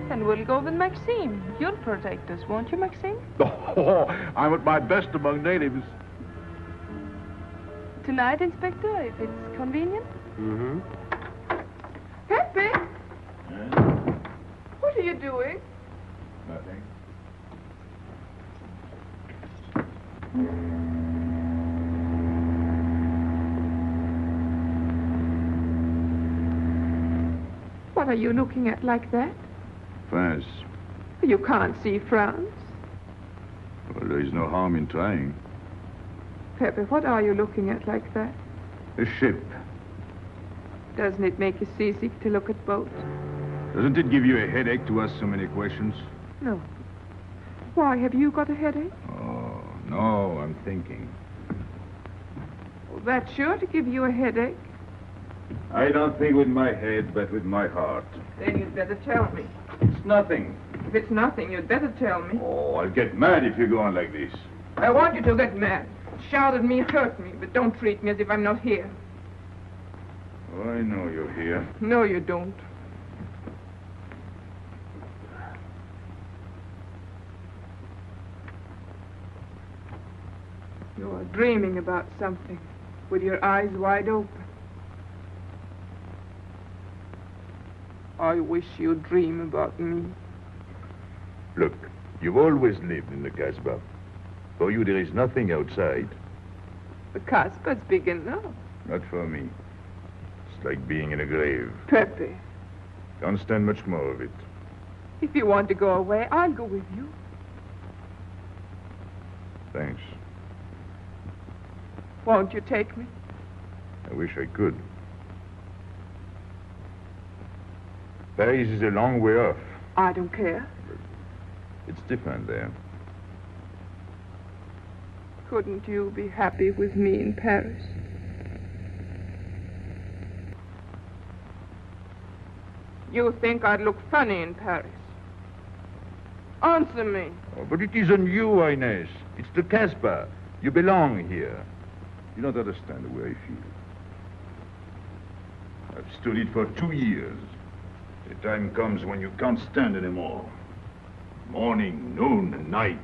Speaker 8: And we'll go with Maxime. You'll protect us, won't you, Maxime?
Speaker 6: Oh, I'm at my best among natives.
Speaker 8: Tonight, Inspector, if it's convenient.
Speaker 4: Mm-hmm.
Speaker 8: Pepe! What are you doing?
Speaker 5: Nothing.
Speaker 8: What are you looking at like that?
Speaker 5: France.
Speaker 8: You can't see France.
Speaker 5: Well, there is no harm in trying.
Speaker 8: Pepe, what are you looking at like that?
Speaker 5: A ship.
Speaker 8: Doesn't it make you seasick to look at boats?
Speaker 5: Doesn't it give you a headache to ask so many questions?
Speaker 8: No. Why, have you got a headache?
Speaker 5: Oh, no, I'm thinking.
Speaker 8: Well, that's sure to give you a headache.
Speaker 5: I don't think with my head, but with my heart.
Speaker 8: Then you'd better tell me.
Speaker 5: It's nothing.
Speaker 8: If it's nothing, you'd better tell me.
Speaker 5: Oh, I'll get mad if you go on like this.
Speaker 8: I want you to get mad. Shout at me, hurt me, but don't treat me as if I'm not here.
Speaker 5: Oh, I know you're here.
Speaker 8: No, you don't. You're dreaming about something with your eyes wide open. I wish you'd dream about me.
Speaker 5: Look, you've always lived in the Casbah. For you, there is nothing outside.
Speaker 8: The Casbah's big enough.
Speaker 5: Not for me. It's like being in a grave.
Speaker 8: Pepe,
Speaker 5: Can't stand much more of it.
Speaker 8: if you want to go away, I'll go with you.
Speaker 5: Thanks.
Speaker 8: Won't you take me?
Speaker 5: I wish I could. Paris is a long way off.
Speaker 8: I don't care.
Speaker 5: It's different there.
Speaker 8: Couldn't you be happy with me in Paris? You think I'd look funny in Paris? Answer me.
Speaker 5: Oh, but it isn't you, Ines. It's the Casbah. You belong here. You don't understand the way I feel. I've stood it for 2 years. The time comes when you can't stand anymore. Morning, noon, and night.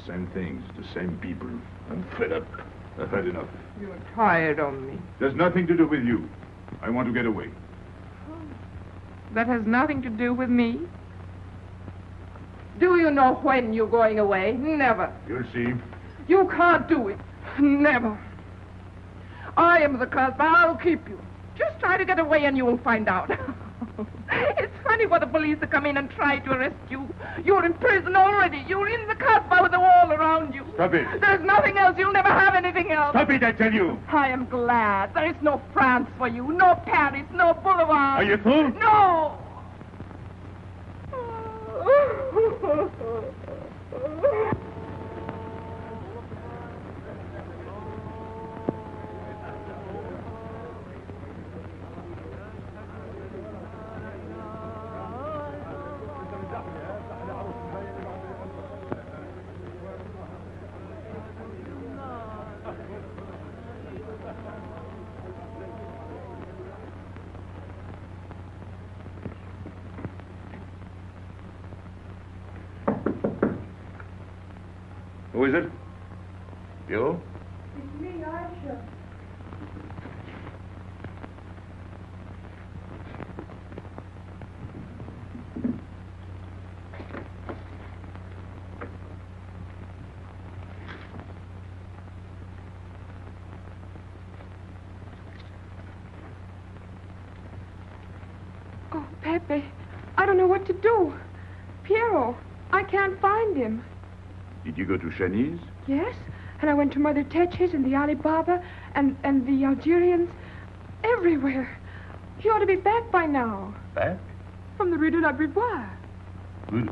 Speaker 5: Same things, the same people. I'm fed up. I've had enough.
Speaker 8: You're tired of me.
Speaker 5: There's nothing to do with you. I want to get away.
Speaker 8: That has nothing to do with me. Do you know when you're going away? Never.
Speaker 5: You'll see.
Speaker 8: You can't do it. Never. I am the Casbah. I'll keep you. Just try to get away and you'll find out. It's funny for the police to come in and try to arrest you. You're in prison already. You're in the Casbah with a wall around you.
Speaker 5: Stop it.
Speaker 8: There's nothing else. You'll never have anything else.
Speaker 5: Stop it, I tell you.
Speaker 8: I am glad. There is no France for you. No Paris. No Boulevard.
Speaker 5: Are you through?
Speaker 8: No.
Speaker 5: Who is it? You?
Speaker 8: It's me, Aisha. Oh, Pepe, I don't know what to do. Piero, I can't find him.
Speaker 5: Did you go to Chinese?
Speaker 8: Yes, and I went to Mother Tetch's and the Alibaba and the Algerians. Everywhere. He ought to be back by now.
Speaker 5: Back?
Speaker 8: From the Rue de la Brivoire.
Speaker 5: Good.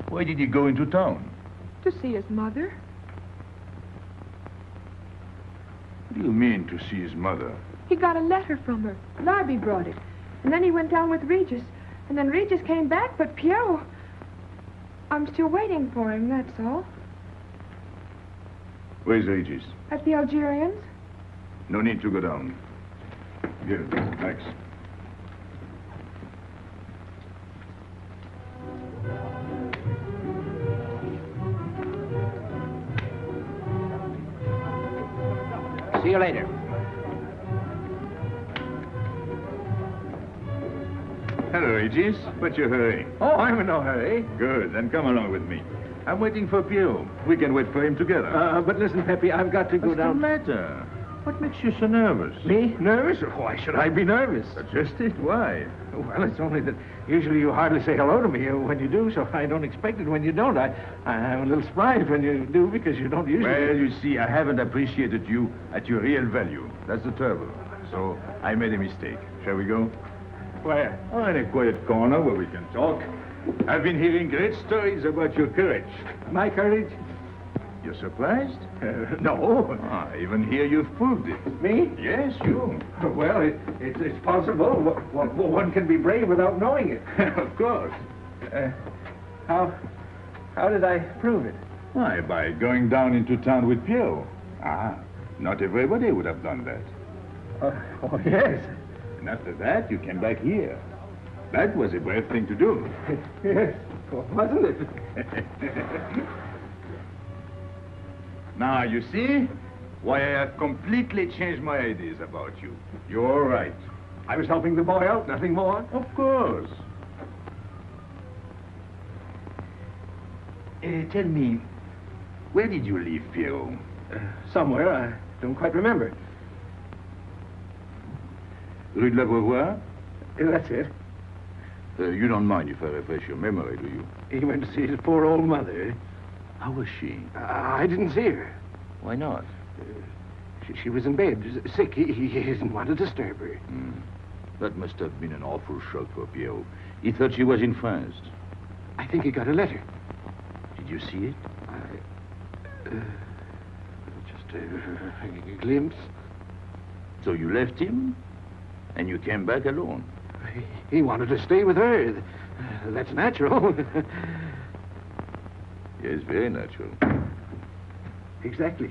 Speaker 5: Why did he go into town?
Speaker 8: To see his mother.
Speaker 5: What do you mean, to see his mother?
Speaker 8: He got a letter from her. Larby brought it. And then he went down with Regis. And then Regis came back, but Piero... I'm still waiting for him, that's all.
Speaker 5: Where's Regis?
Speaker 8: At the Algerians.
Speaker 5: No need to go down. Here, thanks.
Speaker 2: See you later.
Speaker 5: Hello, Regis. What's your hurry?
Speaker 14: Oh, I'm in no hurry.
Speaker 5: Good, then come along with me. I'm waiting for Pio. We can wait for him together.
Speaker 14: But listen, Pepe, I've got to go
Speaker 5: What's
Speaker 14: down.
Speaker 5: the matter?
Speaker 11: What makes you so nervous?
Speaker 14: Me? Nervous? Why should I be nervous?
Speaker 11: Just it. Why?
Speaker 14: Well, it's only that usually you hardly say hello to me when you do, so I don't expect it when you don't. I'm a little surprised when you do because you don't usually...
Speaker 11: Well, you see, I haven't appreciated you at your real value. That's the trouble. So I made a mistake. Shall we go?
Speaker 14: Where?
Speaker 11: Oh, in a quiet corner where we can talk. I've been hearing great stories about your courage.
Speaker 14: My courage?
Speaker 11: You're surprised?
Speaker 14: No.
Speaker 11: I even hear you've proved it.
Speaker 14: Me?
Speaker 11: Yes, you.
Speaker 14: Well, it's possible. One can be brave without knowing it.
Speaker 11: Of course.
Speaker 14: How did I prove it?
Speaker 11: Why, by going down into town with Pierrot. Ah, not everybody would have done that.
Speaker 14: Oh, yes.
Speaker 11: And after that, you came back here. That was a brave thing to do.
Speaker 14: Yes, wasn't it?
Speaker 11: Now, you see why I have completely changed my ideas about you. You're right.
Speaker 14: I was helping the boy out, nothing more.
Speaker 11: Of course. Tell me, where did you leave Pierrot?
Speaker 14: Somewhere, I don't quite remember.
Speaker 11: Rue de l'Abreuvoir?
Speaker 14: That's it.
Speaker 11: You don't mind if I refresh your memory, do you?
Speaker 14: He went to see his poor old mother.
Speaker 11: How was she?
Speaker 14: I didn't see her.
Speaker 11: Why not?
Speaker 14: She was in bed, sick. He didn't want to disturb her.
Speaker 11: That must have been an awful shock for Pierrot. He thought she was in France.
Speaker 14: I think he got a letter.
Speaker 11: Did you see it?
Speaker 14: Just a glimpse.
Speaker 11: So you left him, and you came back alone?
Speaker 14: He wanted to stay with her. That's natural.
Speaker 11: Yes, very natural.
Speaker 14: Exactly.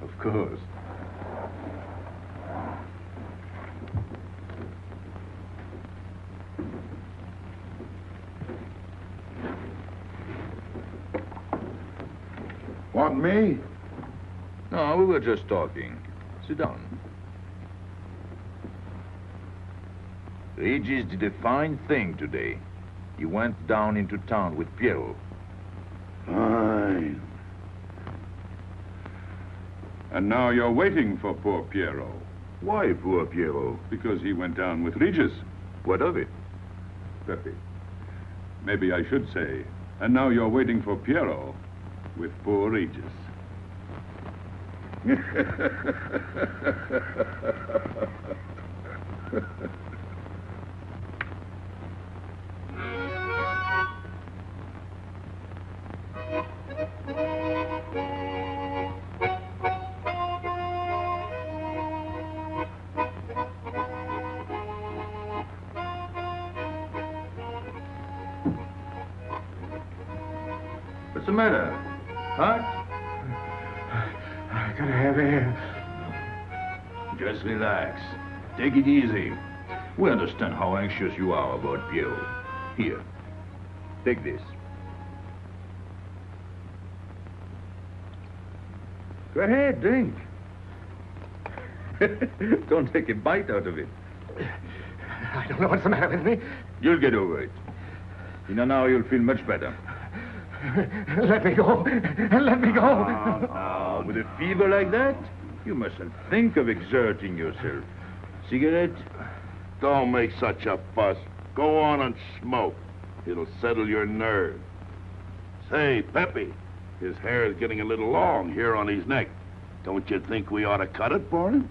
Speaker 11: Of course.
Speaker 1: Want me?
Speaker 5: No, we were just talking. Sit down. Regis did a fine thing today. He went down into town with Pierrot.
Speaker 11: Fine.
Speaker 5: And now you're waiting for poor Pierrot.
Speaker 11: Why poor Pierrot?
Speaker 5: Because he went down with Regis.
Speaker 11: What of it?
Speaker 5: Pepe. Maybe I should say. And now you're waiting for Pierrot with poor Regis.
Speaker 11: What's the matter? Hot?
Speaker 14: I gotta have air.
Speaker 11: Just relax. Take it easy. We understand how anxious you are about Pierrot. Here, take this. Go ahead, drink. Don't take a bite out of it.
Speaker 14: I don't know what's the matter with me.
Speaker 11: You'll get over it. In an hour, you'll feel much better.
Speaker 14: Let me go. Let me go.
Speaker 11: Now, with a fever like that, you mustn't think of exerting yourself. Cigarette?
Speaker 6: Don't make such a fuss. Go on and smoke. It'll settle your nerves. Say, Pepe, his hair is getting a little long here on his neck. Don't you think we ought to cut it for him?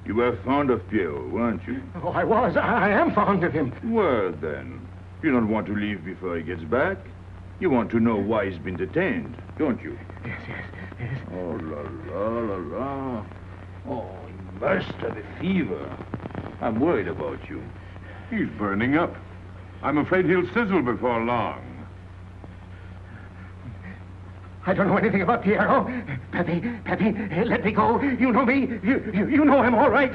Speaker 11: You were fond of Pierrot, weren't you?
Speaker 14: Oh, I was. I am fond of him.
Speaker 11: Well, then, you don't want to leave before he gets back. You want to know why he's been detained, don't you?
Speaker 14: Yes.
Speaker 11: Oh, la. Oh, he must have a fever. I'm worried about you.
Speaker 5: He's burning up. I'm afraid he'll sizzle before long.
Speaker 14: I don't know anything about Pierrot. Pepe, let me go. You know me. You know I'm all right.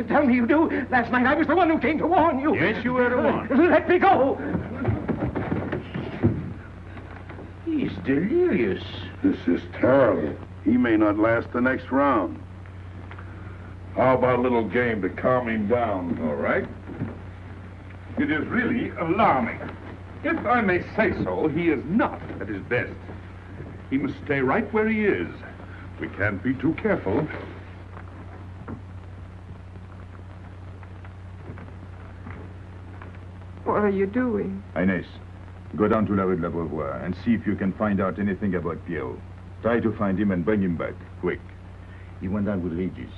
Speaker 14: Tell me you do. Last night I was the one who came to warn you.
Speaker 11: Yes, you were the one.
Speaker 14: Let me go.
Speaker 11: He's delirious.
Speaker 6: This is terrible. He may not last the next round. How about a little game to calm him down?
Speaker 5: All right. It is really alarming. If I may say so, he is not at his best. He must stay right where he is. We can't be too careful.
Speaker 8: What are you doing?
Speaker 5: Ines, go down to La Rue de la Beauvoir and see if you can find out anything about Pierrot. Try to find him and bring him back, quick. He went down with Regis.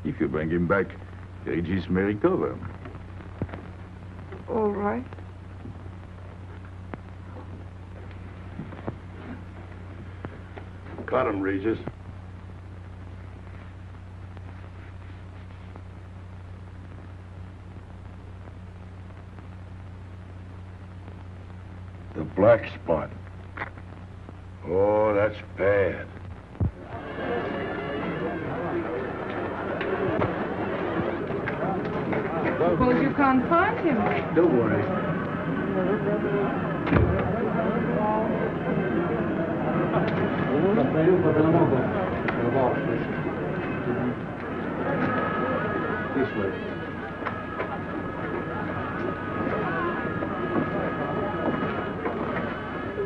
Speaker 5: If you bring him back, Regis may recover.
Speaker 8: All right.
Speaker 6: Got him, Regis. The black spot. Oh, that's bad.
Speaker 8: Suppose you can't find him.
Speaker 4: Don't worry. This way.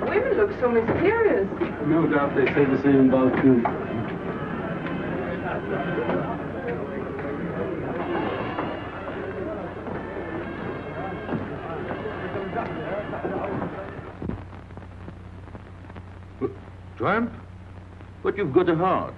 Speaker 8: Women look so mysterious.
Speaker 4: No doubt they say the same about you.
Speaker 6: Tramp? But you've got a heart.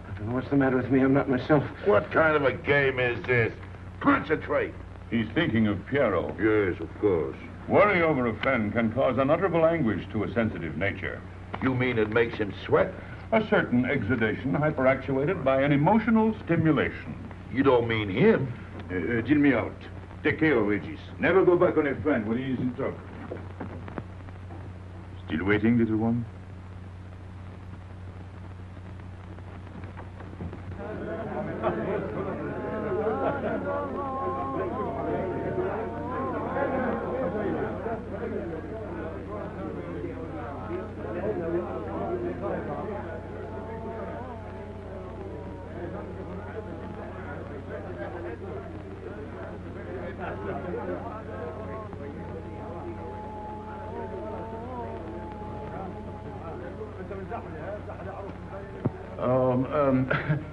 Speaker 14: I don't know what's the matter with me. I'm not myself.
Speaker 6: What kind of a game is this? Concentrate.
Speaker 11: He's thinking of Pierrot.
Speaker 6: Yes, of course.
Speaker 11: Worry over a friend can cause unutterable anguish to a sensitive nature.
Speaker 6: You mean it makes him sweat?
Speaker 11: A certain exudation hyperactuated by an emotional stimulation.
Speaker 6: You don't mean him?
Speaker 5: Deal me out. Take care of Regis. Never go back on a friend when he is in trouble. Still waiting, little one?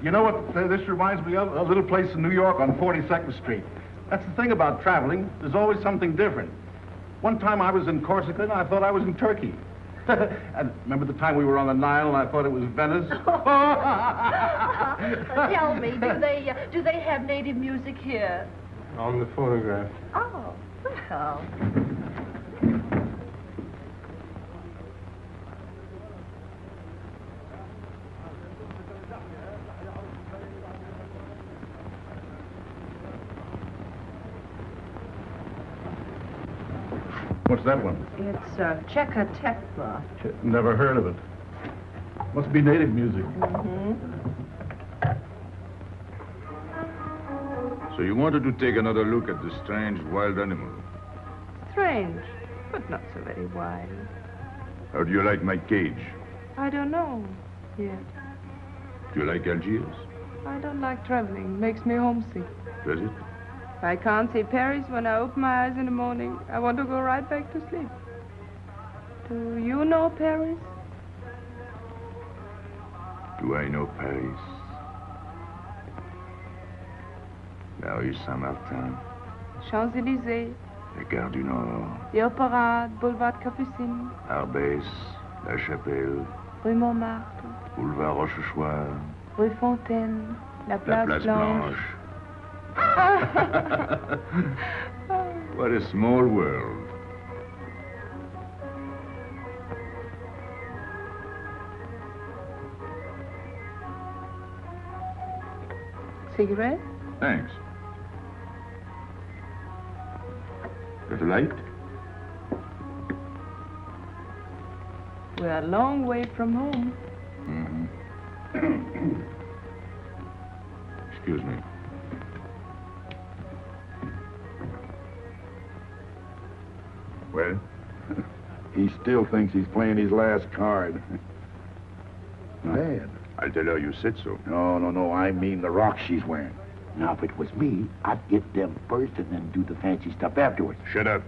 Speaker 1: You know what this reminds me of? A little place in New York on 42nd Street. That's the thing about traveling. There's always something different. One time I was in Corsica and I thought I was in Turkey. And remember the time we were on the Nile and I thought it was Venice?
Speaker 13: Tell me, do they have native music here?
Speaker 10: On the photograph.
Speaker 13: Oh, well.
Speaker 1: What's that one?
Speaker 13: It's Cheka Tekla.
Speaker 1: Never heard of it. Must be native music.
Speaker 5: So you wanted to take another look at this strange wild animal.
Speaker 8: Strange, but not so very wild.
Speaker 5: How do you like my cage?
Speaker 8: I don't know yet.
Speaker 5: Do you like Algiers?
Speaker 8: I don't like traveling. Makes me homesick.
Speaker 5: Does it?
Speaker 8: If I can't see Paris when I open my eyes in the morning, I want to go right back to sleep. Do you know Paris?
Speaker 5: Do I know Paris? La rue Saint-Martin,
Speaker 8: Champs-Élysées,
Speaker 5: la Gare du Nord,
Speaker 8: the Opéra, Boulevard Capucine,
Speaker 5: Arbès, La Chapelle,
Speaker 8: Rue Montmartre,
Speaker 5: Boulevard Rochechouart,
Speaker 8: Rue Fontaine, la
Speaker 5: la
Speaker 8: Place,
Speaker 5: Place
Speaker 8: Blanche.
Speaker 5: Blanche. What a small world.
Speaker 8: Cigarette?
Speaker 5: Thanks. Got a light?
Speaker 8: We're a long way from home.
Speaker 5: Excuse me. Well?
Speaker 6: He still thinks he's playing his last card. Bad.
Speaker 5: I'll tell her you said so.
Speaker 6: No. I mean the rock she's wearing. Now, if it was me, I'd get them first and then do the fancy stuff afterwards.
Speaker 5: Shut up.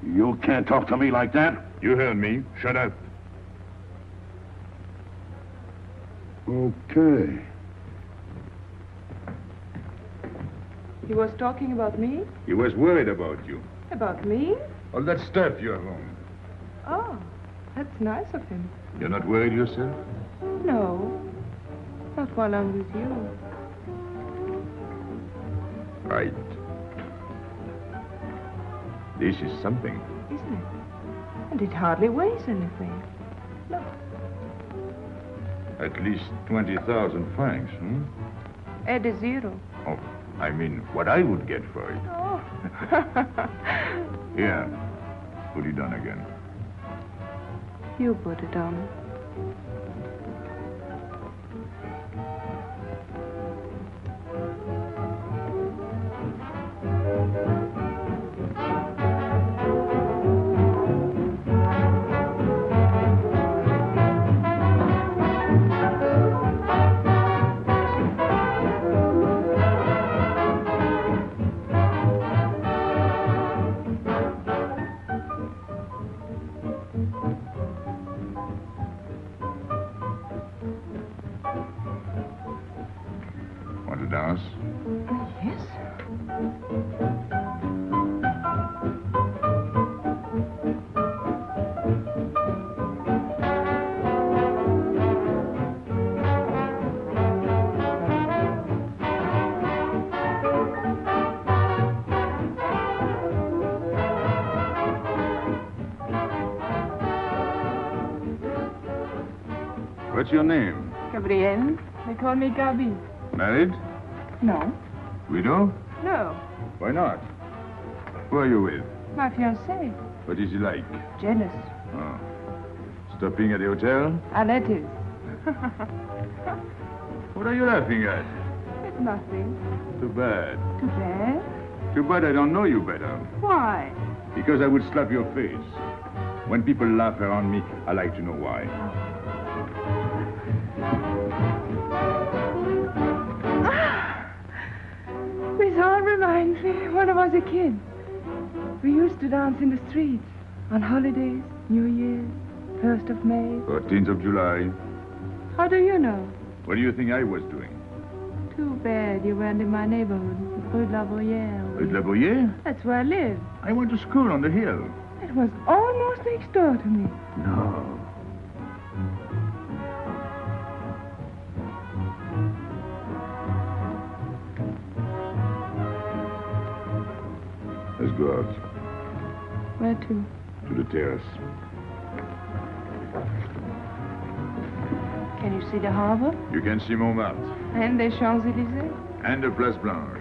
Speaker 6: You can't talk to me like that.
Speaker 5: You heard me. Shut up.
Speaker 6: Okay.
Speaker 8: He was talking about me?
Speaker 5: He was worried about you.
Speaker 8: About me?
Speaker 5: All that stuff you have on.
Speaker 8: Oh, that's nice of him.
Speaker 5: You're not worried yourself?
Speaker 8: No, not while I'm with you.
Speaker 5: Right. This is something.
Speaker 8: Isn't it? And it hardly weighs anything. Look.
Speaker 5: At least 20,000 francs,
Speaker 8: Add a zero.
Speaker 5: Oh, I mean, what I would get for it.
Speaker 8: Oh.
Speaker 5: Here, put it on again.
Speaker 8: You put it on.
Speaker 5: Want to dance?
Speaker 8: Yes.
Speaker 5: What's your name?
Speaker 8: Gabrielle. They call me Gaby.
Speaker 5: Married?
Speaker 8: No.
Speaker 5: Widow?
Speaker 8: No.
Speaker 5: Why not? Who are you with?
Speaker 8: My fiancé.
Speaker 5: What is he like?
Speaker 8: Jealous.
Speaker 5: Oh. Stopping at the hotel?
Speaker 8: Annette is.
Speaker 5: What are you laughing at?
Speaker 8: It's nothing.
Speaker 5: Too bad.
Speaker 8: Too bad?
Speaker 5: Too bad I don't know you better.
Speaker 8: Why?
Speaker 5: Because I would slap your face. When people laugh around me, I like to know why.
Speaker 8: This all reminds me when I was a kid. We used to dance in the streets on holidays, New Year's, 1st of May.
Speaker 5: 14th of July.
Speaker 8: How do you know?
Speaker 5: What do you think I was doing?
Speaker 8: Too bad you weren't in my neighborhood, Rue de la Bruyère.
Speaker 5: Rue de la Bruyère?
Speaker 8: That's where I live.
Speaker 5: I went to school on the hill.
Speaker 8: It was almost next door to me.
Speaker 5: No. Let's go out.
Speaker 8: Where to?
Speaker 5: To the terrace.
Speaker 8: Can you see the harbor?
Speaker 5: You can see Montmartre.
Speaker 8: And the Champs-Élysées?
Speaker 5: And the Place Blanche.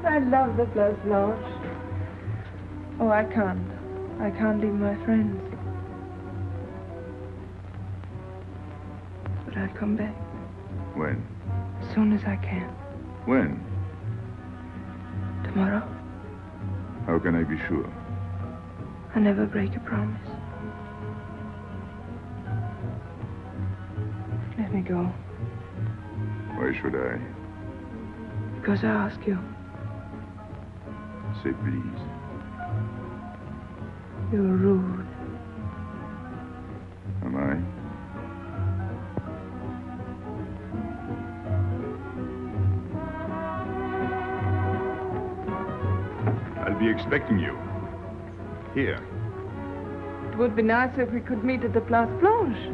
Speaker 8: I love the Place Blanche. Oh, I can't. I can't leave my friends. But I'll come back.
Speaker 5: When?
Speaker 8: As soon as I can.
Speaker 5: When?
Speaker 8: Tomorrow.
Speaker 5: How can I be sure?
Speaker 8: I never break a promise. Let me go.
Speaker 5: Why should I?
Speaker 8: Because I ask you.
Speaker 5: Say please.
Speaker 8: You're rude.
Speaker 5: Am I? I'll be expecting you. Here.
Speaker 8: It would be nicer if we could meet at the Place Blanche.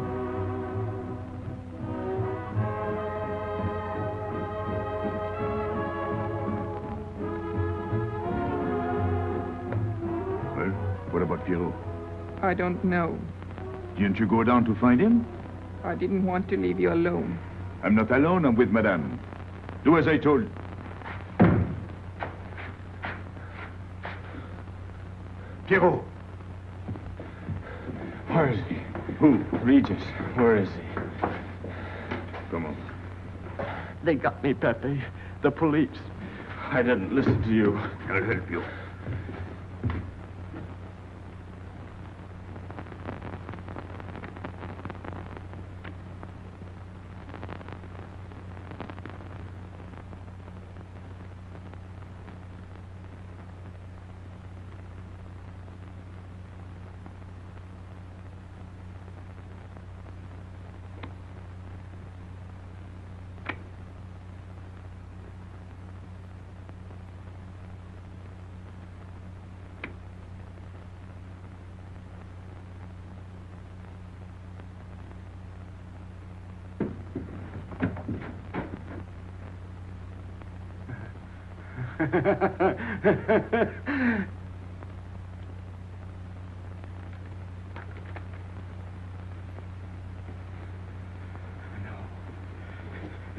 Speaker 5: Well, what about Pierrot?
Speaker 8: I don't know.
Speaker 5: Didn't you go down to find him?
Speaker 8: I didn't want to leave you alone.
Speaker 5: I'm not alone, I'm with Madame. Do as I told. Pierrot!
Speaker 10: Where is he?
Speaker 5: Who?
Speaker 10: Regis. Where is he?
Speaker 5: Come on.
Speaker 10: They got me, Pepe. The police. I didn't listen to you.
Speaker 5: I'll help you.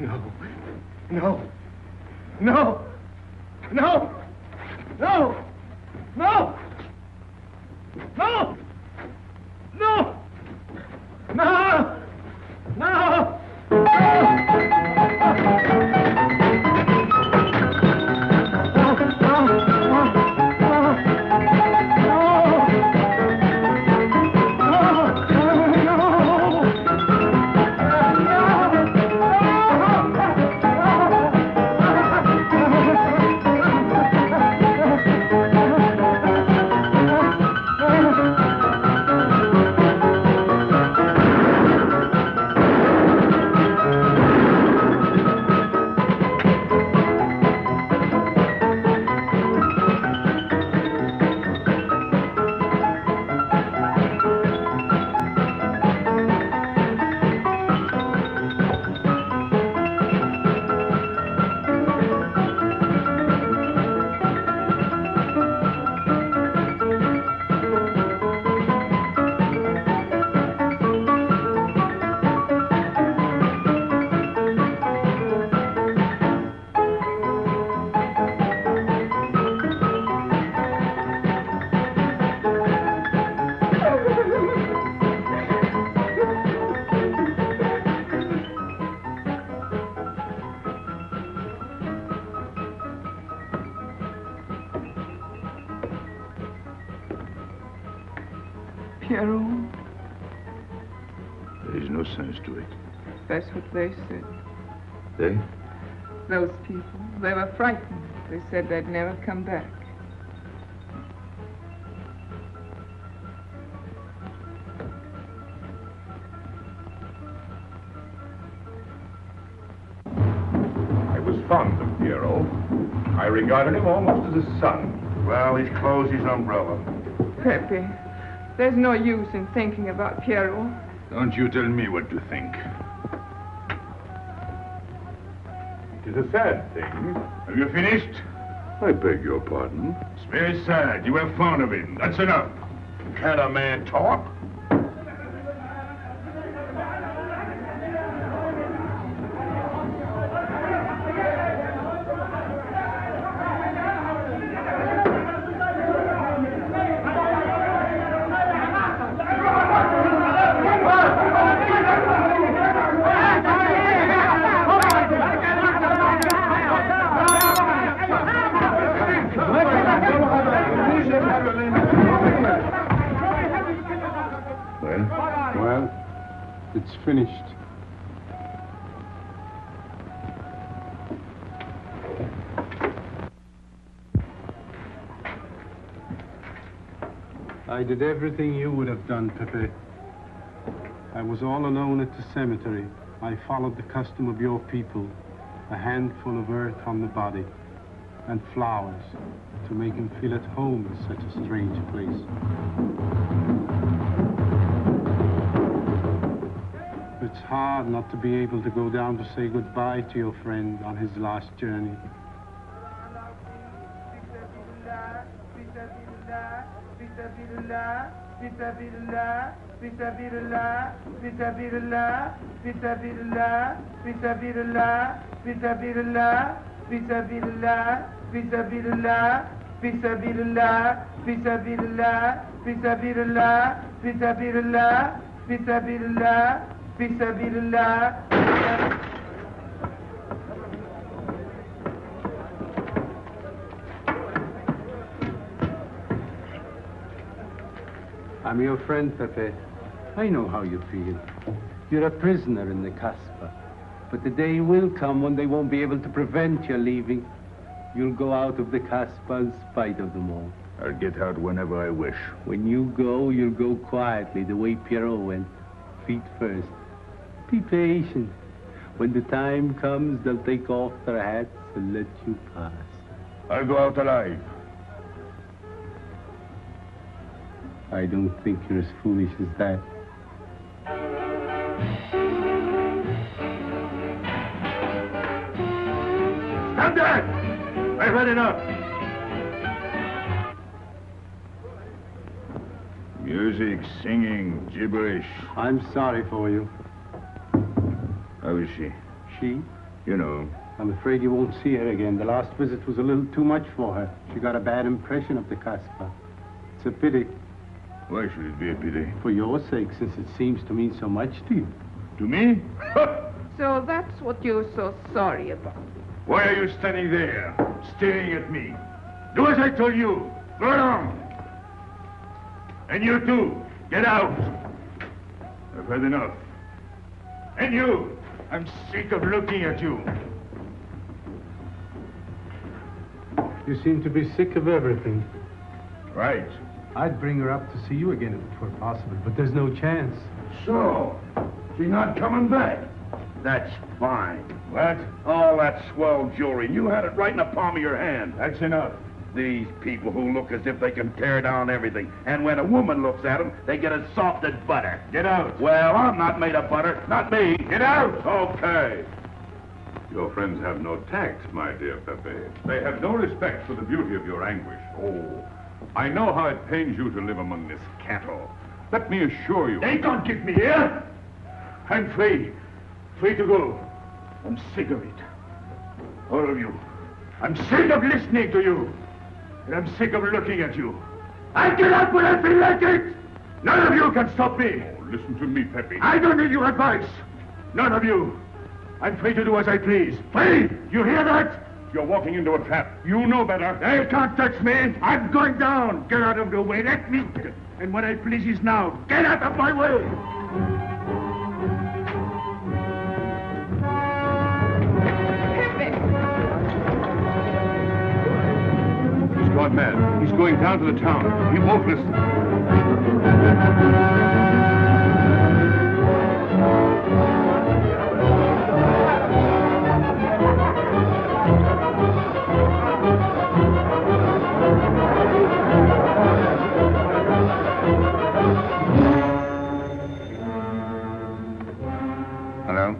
Speaker 14: No. No. No. No. No. No. No. No. No. No.
Speaker 8: Pierrot,
Speaker 5: There is no sense to it.
Speaker 8: that's what they said.
Speaker 5: They?
Speaker 8: Those people. They were frightened. They said they'd never come back.
Speaker 11: I was fond of Pierrot. I regarded him almost as a son.
Speaker 6: Well, he's closed his umbrella.
Speaker 8: Pepe, there's no use in thinking about Pierrot.
Speaker 5: Don't you tell me what to think.
Speaker 11: It is a sad thing.
Speaker 5: Have you finished?
Speaker 6: I beg your pardon.
Speaker 5: It's very sad. You were fond of him. That's enough.
Speaker 6: Can a man talk?
Speaker 4: Well, it's finished. I did everything you would have done, Pepe. I was all alone at the cemetery. I followed the custom of your people, a handful of earth on the body, and flowers to make him feel at home in such a strange place. It's hard not to be able to go down to say goodbye to your friend on his last journey. I'm your friend, Pepe. I know how you feel. You're a prisoner in the Casbah. But the day will come when they won't be able to prevent your leaving. You'll go out of the Casbah in spite of them all.
Speaker 5: I'll get out whenever I wish.
Speaker 4: When you go, you'll go quietly, the way Pierrot went. Feet first. Be patient. When the time comes, they'll take off their hats and let you pass.
Speaker 5: I'll go out alive.
Speaker 4: I don't think you're as foolish as that.
Speaker 5: Stand there! I
Speaker 1: I've had enough.
Speaker 5: Music, singing, gibberish.
Speaker 4: I'm sorry for you.
Speaker 5: How is she?
Speaker 4: She?
Speaker 5: You know.
Speaker 4: I'm afraid you won't see her again. The last visit was a little too much for her. She got a bad impression of the Casbah. It's a pity.
Speaker 5: Why should it be a pity?
Speaker 4: For your sake, since it seems to mean so much to you.
Speaker 5: To me?
Speaker 13: So that's what you're so sorry about.
Speaker 1: Why are you standing there, staring at me? Do as I told you. Go along. And you too, get out. I've had enough. And you, I'm sick of looking at you.
Speaker 4: You seem to be sick of everything.
Speaker 1: Right.
Speaker 4: I'd bring her up to see you again if it were possible, but there's no chance.
Speaker 1: So, she's not coming back.
Speaker 6: That's fine.
Speaker 1: What?
Speaker 6: All that swell jewelry. You had it right in the palm of your hand.
Speaker 1: That's enough.
Speaker 6: These people who look as if they can tear down everything. And when a woman looks at them, they get as soft as butter.
Speaker 1: Get out.
Speaker 6: Well, I'm not made of butter. Not me.
Speaker 1: Get out.
Speaker 6: Okay.
Speaker 11: Your friends have no tact, my dear Pepe. They have no respect for the beauty of your anguish. Oh, I know how it pains you to live among this cattle. Let me assure you...
Speaker 1: They can't keep me here. I'm free. Free to go. I'm sick of it. All of you. I'm sick of listening to you. And I'm sick of looking at you. I get out when I feel like it. None of you can stop me.
Speaker 11: Oh, listen to me, Pepe.
Speaker 1: I don't need your advice. None of you. I'm free to do as I please. Free! You hear that?
Speaker 11: You're walking into a trap. You know better.
Speaker 1: They can't touch me. I'm going down. Get out of the way. Let me... And what I please is now. Get out of my way.
Speaker 11: He's gone mad. He's going down to the town. He won't listen.
Speaker 2: Hello?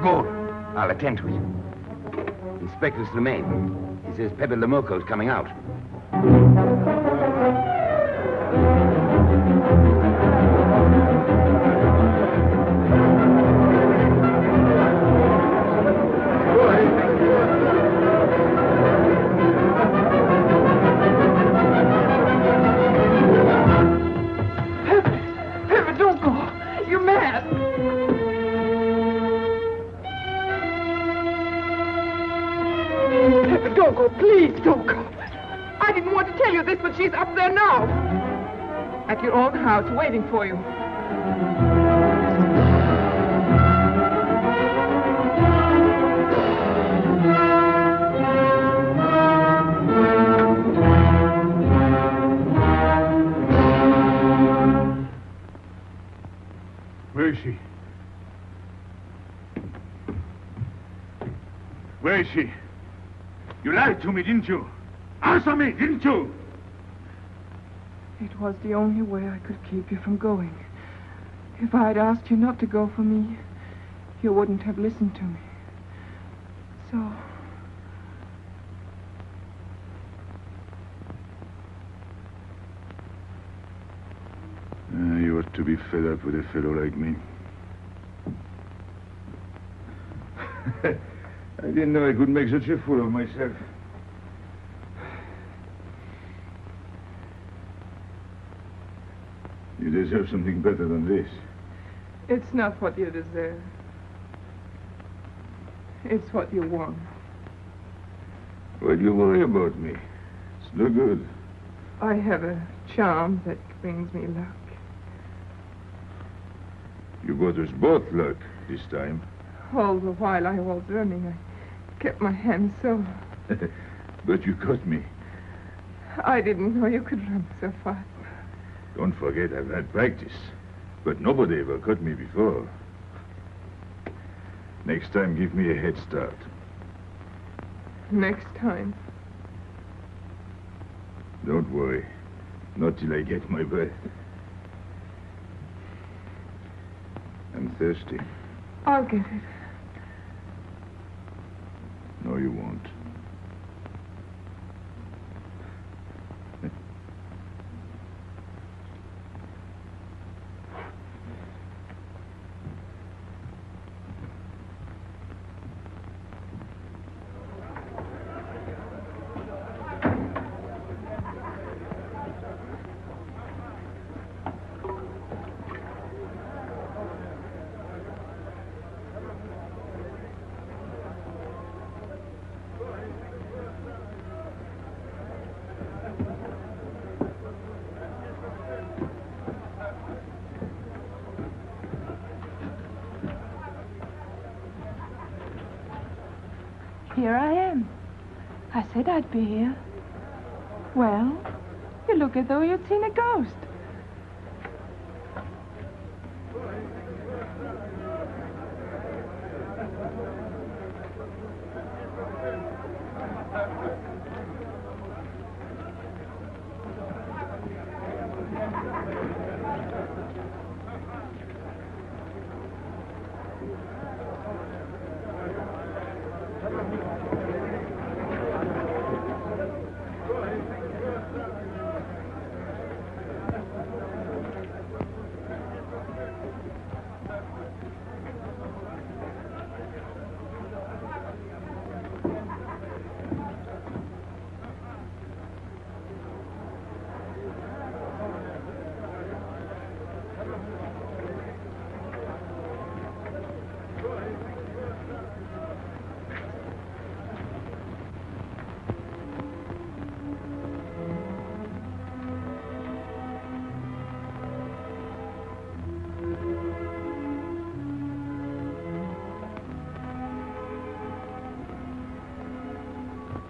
Speaker 2: Good. I'll attend to it. Inspector Slimane. He says Pepe le Moko is coming out.
Speaker 8: Pepe, don't go. You're mad. Pepe, don't go. Please, don't go. I didn't want to tell you this, but she's up there now. At your own house, waiting for you.
Speaker 1: Where is she? Where is she? You lied to me, didn't you? Answer me, didn't you?
Speaker 8: It was the only way I could keep you from going. If I had asked you not to go for me, you wouldn't have listened to me. So...
Speaker 5: You ought to be fed up with a fellow like me. I didn't know I could make such a fool of myself. You deserve something better than this.
Speaker 8: It's not what you deserve. It's what you want.
Speaker 5: Why do you worry about me? It's no good.
Speaker 8: I have a charm that brings me luck.
Speaker 5: You got us both luck this time.
Speaker 8: All the while I was running, I kept my hand so...
Speaker 5: But you caught me.
Speaker 8: I didn't know you could run so fast.
Speaker 5: Don't forget I've had practice. But nobody ever caught me before. Next time, give me a head start.
Speaker 8: Next time.
Speaker 5: Don't worry. Not till I get my breath. I'm thirsty.
Speaker 8: I'll get it.
Speaker 5: No, you won't.
Speaker 8: Here I am. I said I'd be here. Well, you look as though you'd seen a ghost.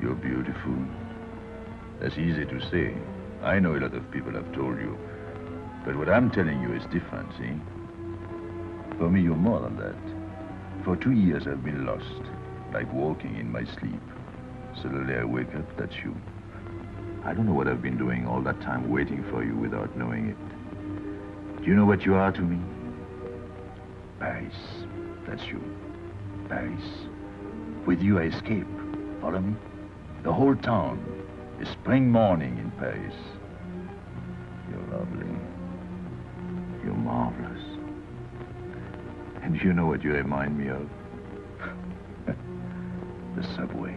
Speaker 5: You're beautiful. That's easy to say. I know a lot of people have told you. But what I'm telling you is different, see? For me, you're more than that. For 2 years, I've been lost, like walking in my sleep. Suddenly, I wake up, that's you. I don't know what I've been doing all that time waiting for you without knowing it. Do you know what you are to me? Paris. That's you. Paris. With you, I escape. Follow me? The whole town. A spring morning in Paris. You're lovely. You're marvelous. And you know what you remind me of? The subway.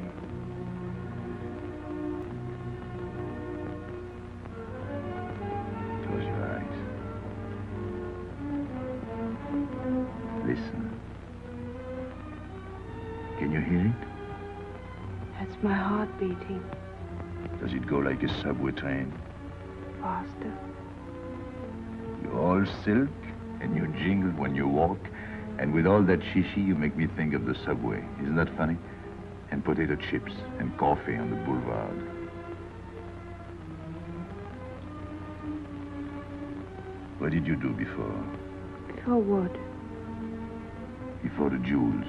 Speaker 5: Close your eyes. Listen. Can you hear it?
Speaker 8: That's my heart beating.
Speaker 5: Does it go like a subway train?
Speaker 8: Faster.
Speaker 5: You're all silk, and you jingle when you walk, and with all that shishi, you make me think of the subway. Isn't that funny? And potato chips and coffee on the boulevard. What did you do before?
Speaker 8: Before what?
Speaker 5: Before the jewels.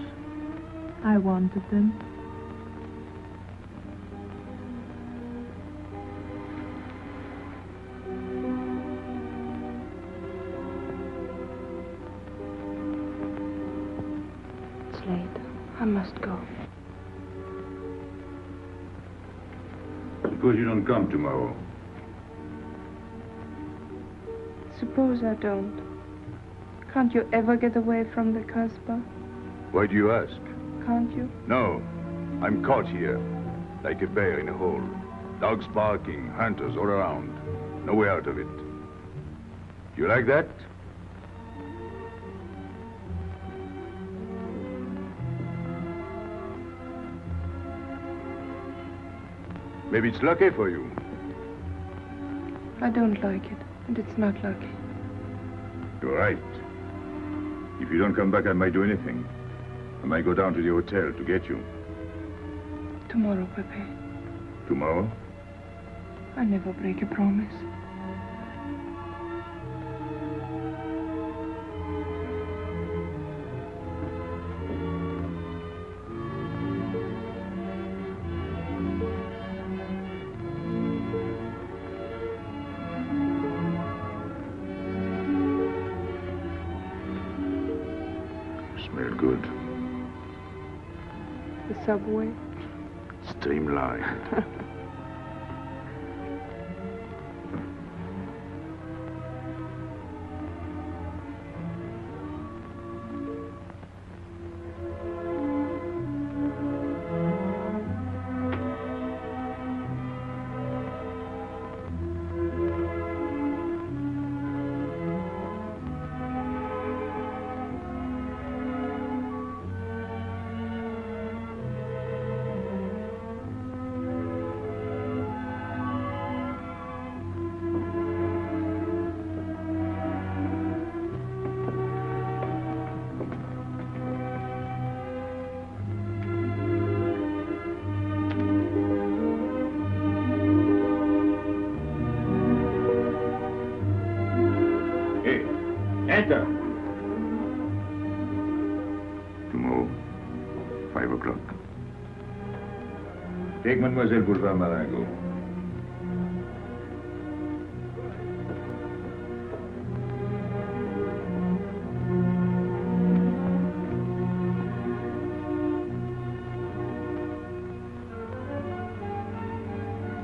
Speaker 8: I wanted them. It's late. I must go.
Speaker 5: Suppose you don't come tomorrow.
Speaker 8: Suppose I don't. Can't you ever get away from the Casbah?
Speaker 5: Why do you ask?
Speaker 8: Can't you?
Speaker 5: No. I'm caught here, like a bear in a hole. Dogs barking, hunters all around. No way out of it. You like that? Maybe it's lucky for you.
Speaker 8: I don't like it, and it's not lucky.
Speaker 5: You're right. If you don't come back, I might do anything. I might go down to the hotel to get you.
Speaker 8: Tomorrow, Pepe.
Speaker 5: Tomorrow?
Speaker 8: I never break a promise.
Speaker 5: Smell
Speaker 6: good.
Speaker 8: The subway?
Speaker 6: Streamlined.
Speaker 5: Enter.
Speaker 6: Tomorrow, 5 o'clock.
Speaker 5: Take Mademoiselle Boulevard Marengo.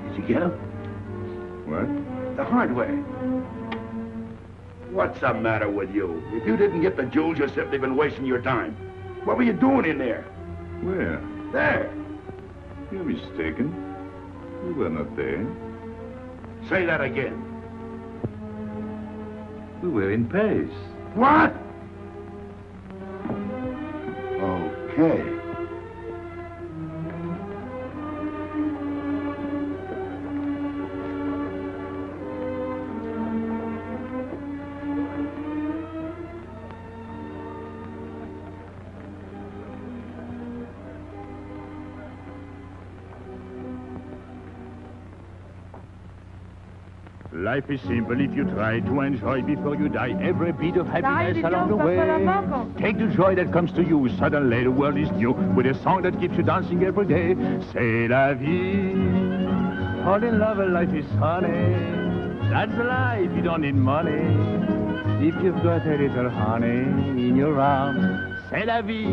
Speaker 6: Did you get him?
Speaker 5: What?
Speaker 6: The hardware. What's the matter with you? If you didn't get the jewels, you've simply been wasting your time. What were you doing in there?
Speaker 5: Where?
Speaker 6: There.
Speaker 5: You're mistaken. We were not there.
Speaker 6: Say that again.
Speaker 5: We were in Paris.
Speaker 6: What? Okay.
Speaker 11: Life is simple if you try to enjoy before you die every bit of happiness along the way. Take the joy that comes to you. Suddenly the world is new with a song that keeps you dancing every day. C'est la vie. Fall in love and life is honey. That's the life, you don't need money. If you've got a little honey in your arms, c'est la vie.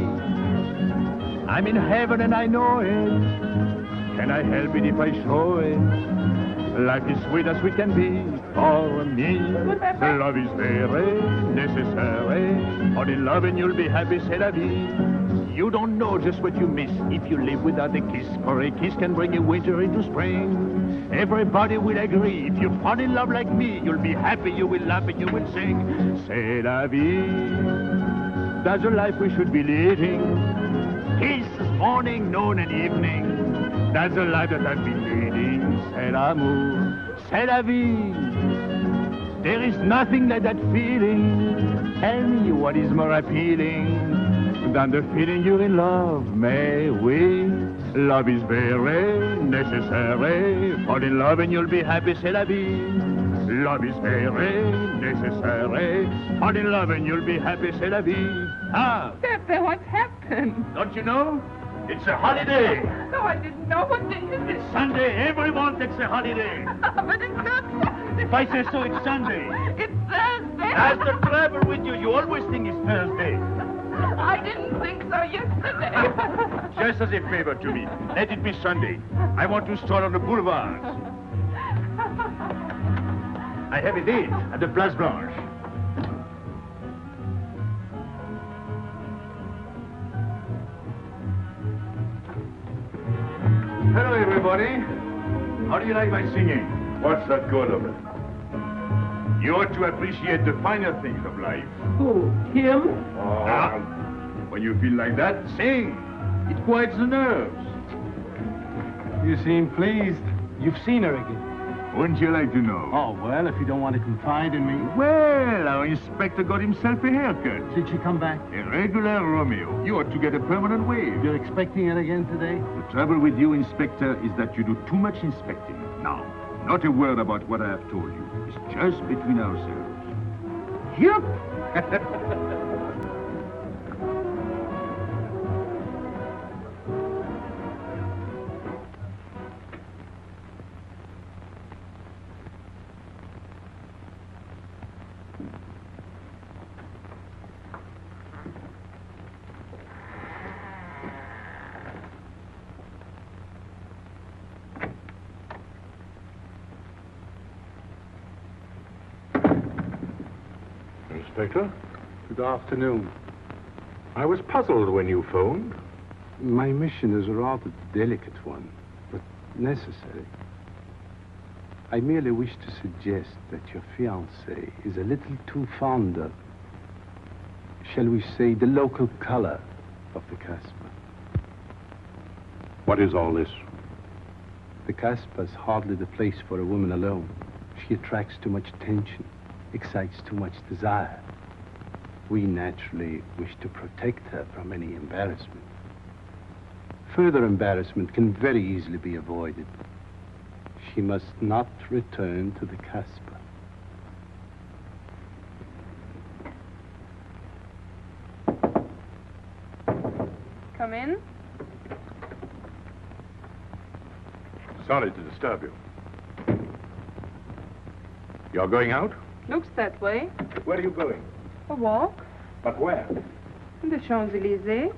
Speaker 11: I'm in heaven and I know it. Can I help it if I show it? Life is sweet as sweet can be for me. Love is very necessary. Fall in love and you'll be happy, c'est la vie. You don't know just what you miss if you live without a kiss. For a kiss can bring a winter into spring. Everybody will agree. If you fall in love like me, you'll be happy, you will laugh and you will sing. C'est la vie. That's the life we should be leading. Kiss morning, noon and evening. That's the life that I've been leading. C'est l'amour, c'est la vie. There is nothing like that feeling. Tell me what is more appealing than the feeling you're in love, mais oui. Love is very necessary. Fall in love and you'll be happy, c'est la vie. Love is very necessary. Fall in love and you'll be happy, c'est la vie. Ah!
Speaker 8: Pepe, what's happened?
Speaker 11: Don't you know? It's a holiday.
Speaker 8: No, I didn't know. What day is it?
Speaker 11: It's Sunday. Everyone takes a holiday.
Speaker 8: But it's not Sunday.
Speaker 11: If I say so, it's Sunday.
Speaker 8: It's Thursday.
Speaker 11: That's the trouble with you. You always think it's Thursday.
Speaker 8: I didn't think so yesterday.
Speaker 11: Just as a favor to me, let it be Sunday. I want to stroll on the boulevards. I have a date at the Place Blanche. Hello, everybody. How do you like my singing?
Speaker 6: What's the good of it?
Speaker 11: You ought to appreciate the finer things of life.
Speaker 9: Who? Him?
Speaker 11: Now, when you feel like that, sing. It quiets the nerves.
Speaker 4: You seem pleased. You've seen her again.
Speaker 11: Wouldn't you like to know?
Speaker 4: Oh, well, if you don't want to confide in me.
Speaker 11: Well, our inspector got himself a haircut.
Speaker 4: Did she come back?
Speaker 11: A regular Romeo. You ought to get a permanent wave.
Speaker 4: You're expecting it again today?
Speaker 11: The trouble with you, Inspector, is that you do too much inspecting. Now, not a word about what I have told you. It's just between ourselves. Yep.
Speaker 3: Inspector.
Speaker 4: Good afternoon.
Speaker 3: I was puzzled when you phoned.
Speaker 4: My mission is a rather delicate one, but necessary. I merely wish to suggest that your fiancé is a little too fond of, shall we say, the local color of the Casbah.
Speaker 3: What is all this?
Speaker 4: The Casbah is hardly the place for a woman alone. She attracts too much attention, excites too much desire. We naturally wish to protect her from any embarrassment. Further embarrassment can very easily be avoided. She must not return to the Casbah.
Speaker 13: Come in.
Speaker 3: Sorry to disturb you. You're going out?
Speaker 13: Looks that way.
Speaker 3: Where are you going?
Speaker 13: A walk.
Speaker 3: But where?
Speaker 13: In the Champs-Élysées.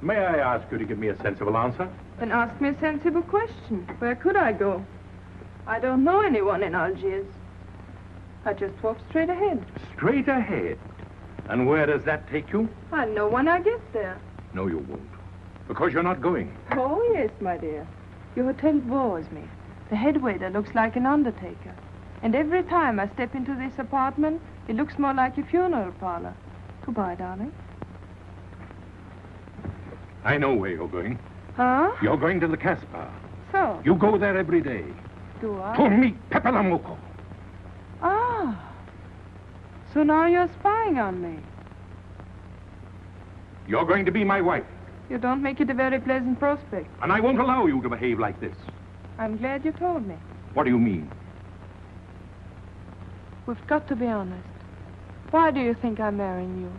Speaker 3: May I ask you to give me a sensible answer?
Speaker 13: Then ask me a sensible question. Where could I go? I don't know anyone in Algiers. I just walk straight ahead.
Speaker 3: Straight ahead. And where does that take you?
Speaker 13: I'll know when I get there.
Speaker 3: No, you won't. Because you're not going.
Speaker 13: Oh, yes, my dear. Your hotel bores me. The head waiter looks like an undertaker. And every time I step into this apartment, it looks more like a funeral parlor. Goodbye, darling.
Speaker 3: I know where you're going.
Speaker 13: Huh?
Speaker 3: You're going to the Casbah.
Speaker 13: So?
Speaker 3: You go there every day.
Speaker 13: Do I?
Speaker 3: To meet Pepe le Moko.
Speaker 13: Ah. So now you're spying on me.
Speaker 3: You're going to be my wife.
Speaker 13: You don't make it a very pleasant prospect.
Speaker 3: And I won't allow you to behave like this.
Speaker 13: I'm glad you told me.
Speaker 3: What do you mean?
Speaker 13: We've got to be honest. Why do you think I'm marrying you?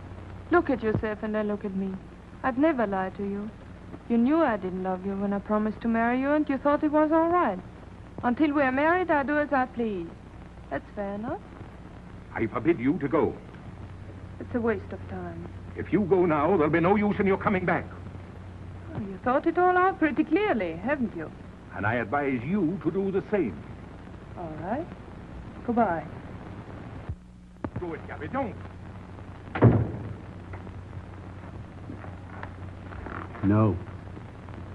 Speaker 13: Look at yourself and then look at me. I've never lied to you. You knew I didn't love you when I promised to marry you, and you thought it was all right. Until we're married, I do as I please. That's fair enough.
Speaker 3: I forbid you to go.
Speaker 13: It's a waste of time.
Speaker 3: If you go now, there'll be no use in your coming back.
Speaker 13: Oh, you thought it all out pretty clearly, haven't you?
Speaker 3: And I advise you to do the same.
Speaker 13: All right. Goodbye.
Speaker 3: Do it, Gaby, don't.
Speaker 4: No.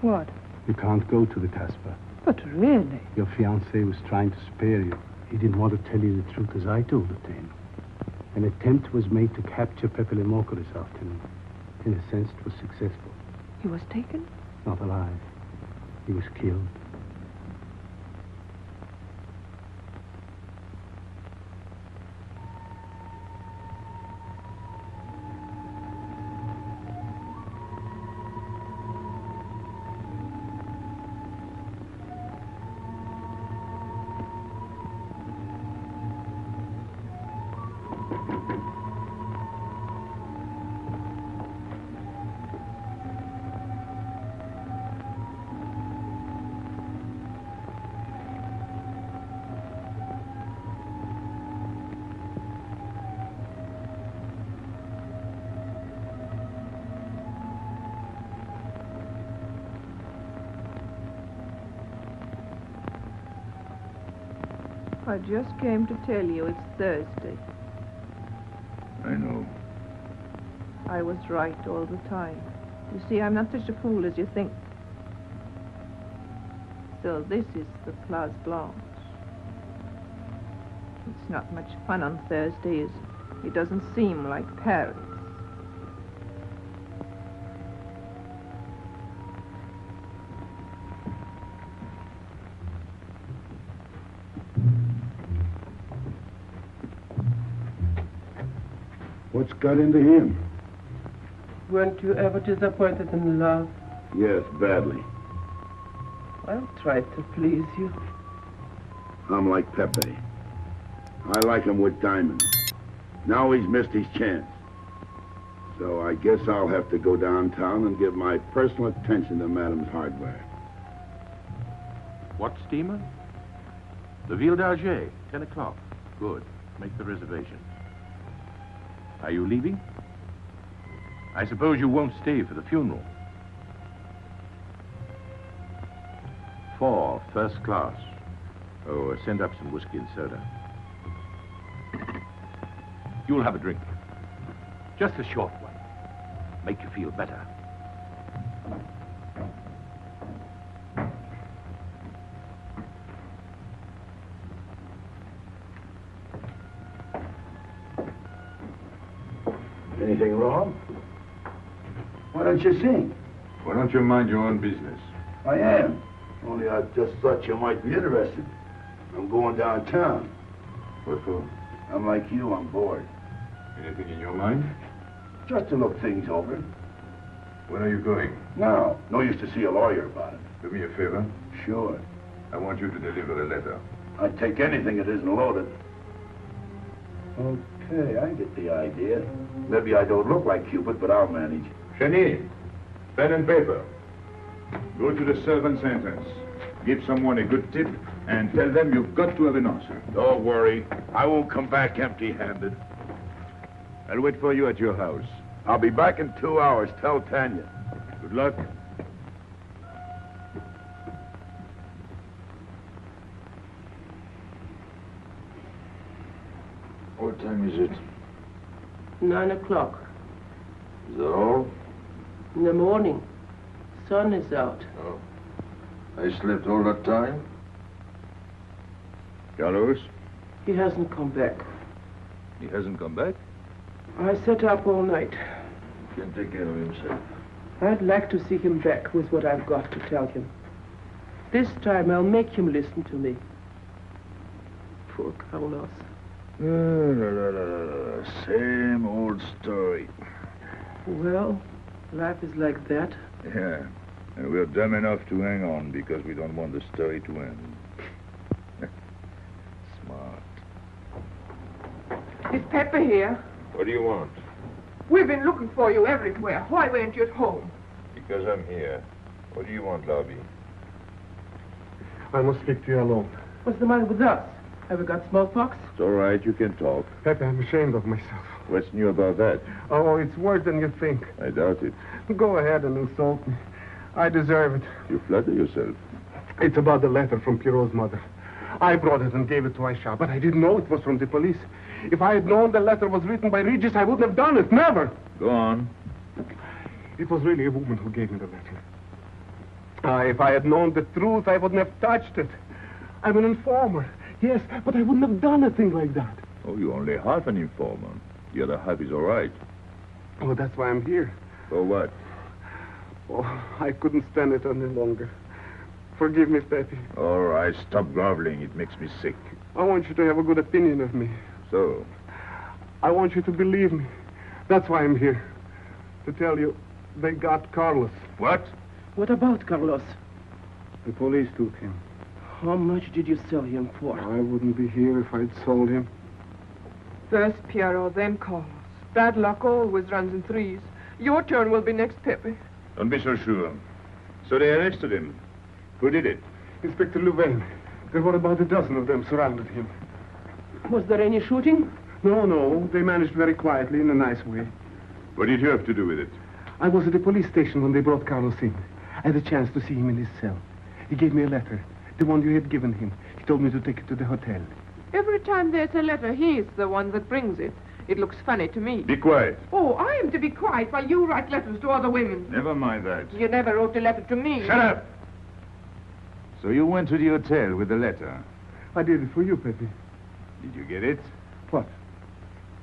Speaker 13: What?
Speaker 4: You can't go to the Casbah.
Speaker 13: But really?
Speaker 4: Your fiancé was trying to spare you. He didn't want to tell you the truth as I told it to him. An attempt was made to capture Pepe le Moko this afternoon. In a sense, it was successful.
Speaker 13: He was taken?
Speaker 4: Not alive. He was killed.
Speaker 13: I just came to tell you it's Thursday.
Speaker 5: I know.
Speaker 13: I was right all the time. You see, I'm not such a fool as you think. So this is the Place Blanche. It's not much fun on Thursdays. It doesn't seem like Paris.
Speaker 1: What's got into him?
Speaker 9: Weren't you ever disappointed in love?
Speaker 1: Yes, badly.
Speaker 9: I'll try to please you.
Speaker 1: I'm like Pepe. I like him with diamonds. Now he's missed his chance. So I guess I'll have to go downtown and give my personal attention to Madame's hardware.
Speaker 6: What steamer? The Ville d'Alger, 10 o'clock. Good. Make the reservation. Are you leaving? I suppose you won't stay for the funeral. 4, first class. Oh, send up some whiskey and soda. You'll have a drink.
Speaker 11: Just a short one. Make you feel better.
Speaker 6: Anything wrong? Why don't you sing?
Speaker 1: Why don't you mind your own business?
Speaker 6: I am. Only I just thought you might be interested. I'm going downtown.
Speaker 1: What for?
Speaker 6: I'm like you, I'm bored.
Speaker 1: Anything in your mind?
Speaker 6: Just to look things over.
Speaker 1: When are you going?
Speaker 6: Now, no use to see a lawyer about it.
Speaker 1: Do me a favor.
Speaker 6: Sure.
Speaker 1: I want you to deliver a letter.
Speaker 6: I'd take anything that isn't loaded. Okay, I get the idea. Maybe I don't look like Cupid, but I'll manage.
Speaker 1: Hedy, pen and paper. Go to the servant's entrance. Give someone a good tip and tell them you've got to have an answer.
Speaker 6: Don't worry. I won't come back empty-handed.
Speaker 1: I'll wait for you at your house.
Speaker 6: I'll be back in 2 hours. Tell Tanya.
Speaker 1: Good luck. What time is it?
Speaker 9: 9 o'clock.
Speaker 1: Is that all?
Speaker 9: In the morning. Sun is out.
Speaker 1: Oh. I slept all that time? Carlos?
Speaker 9: He hasn't come back.
Speaker 1: He hasn't come back?
Speaker 9: I sat up all night.
Speaker 1: He can take care of himself.
Speaker 9: I'd like to see him back with what I've got to tell him. This time I'll make him listen to me. Poor Carlos.
Speaker 6: Same old story.
Speaker 9: Well, life is like that.
Speaker 5: Yeah, and we're dumb enough to hang on because we don't want the story to end. Smart.
Speaker 8: Is Pepe here?
Speaker 5: What do you want?
Speaker 8: We've been looking for you everywhere. Why weren't you at home?
Speaker 5: Because I'm here. What do you want, Lobby?
Speaker 10: I must speak to you alone.
Speaker 9: What's the matter with us? Have we got smallpox?
Speaker 5: It's all right, you can talk.
Speaker 10: Pepe, I'm ashamed of myself.
Speaker 5: What's new about that?
Speaker 10: Oh, it's worse than you think.
Speaker 5: I doubt it.
Speaker 10: Go ahead and insult me. I deserve it.
Speaker 5: You flatter yourself.
Speaker 10: It's about the letter from Pierrot's mother. I brought it and gave it to Aisha, but I didn't know it was from the police. If I had known the letter was written by Regis, I wouldn't have done it. Never.
Speaker 5: Go on.
Speaker 10: It was really a woman who gave me the letter. If I had known the truth, I wouldn't have touched it. I'm an informer. Yes, but I wouldn't have done a thing like that.
Speaker 5: Oh, you're only half an informer. The other half is all right.
Speaker 10: Oh, that's why I'm here.
Speaker 5: For what?
Speaker 10: Oh, I couldn't stand it any longer. Forgive me, Pepe.
Speaker 5: All right, stop groveling. It makes me sick.
Speaker 10: I want you to have a good opinion of me.
Speaker 5: So?
Speaker 10: I want you to believe me. That's why I'm here. To tell you, they got Carlos.
Speaker 5: What?
Speaker 9: What about Carlos?
Speaker 10: The police took him.
Speaker 9: How much did you sell him for?
Speaker 10: I wouldn't be here if I'd sold him.
Speaker 8: First Pierrot, then Carlos. Bad luck always runs in threes. Your turn will be next, Pepe.
Speaker 5: Don't be so sure. So they arrested him. Who did it?
Speaker 10: Inspector Louvain. There were about a dozen of them surrounded him.
Speaker 9: Was there any shooting?
Speaker 10: No. They managed very quietly in a nice way.
Speaker 5: What did you have to do with it?
Speaker 10: I was at the police station when they brought Carlos in. I had a chance to see him in his cell. He gave me a letter, the one you had given him. He told me to take it to the hotel.
Speaker 8: Every time there's a letter, he's the one that brings it. It looks funny to me.
Speaker 5: Be quiet.
Speaker 8: Oh, I am to be quiet while you write letters to other women.
Speaker 5: Never mind that.
Speaker 8: You never wrote a letter to me.
Speaker 5: Shut up! So you went to the hotel with the letter.
Speaker 10: I did it for you, Pepe.
Speaker 5: Did you get it?
Speaker 10: What?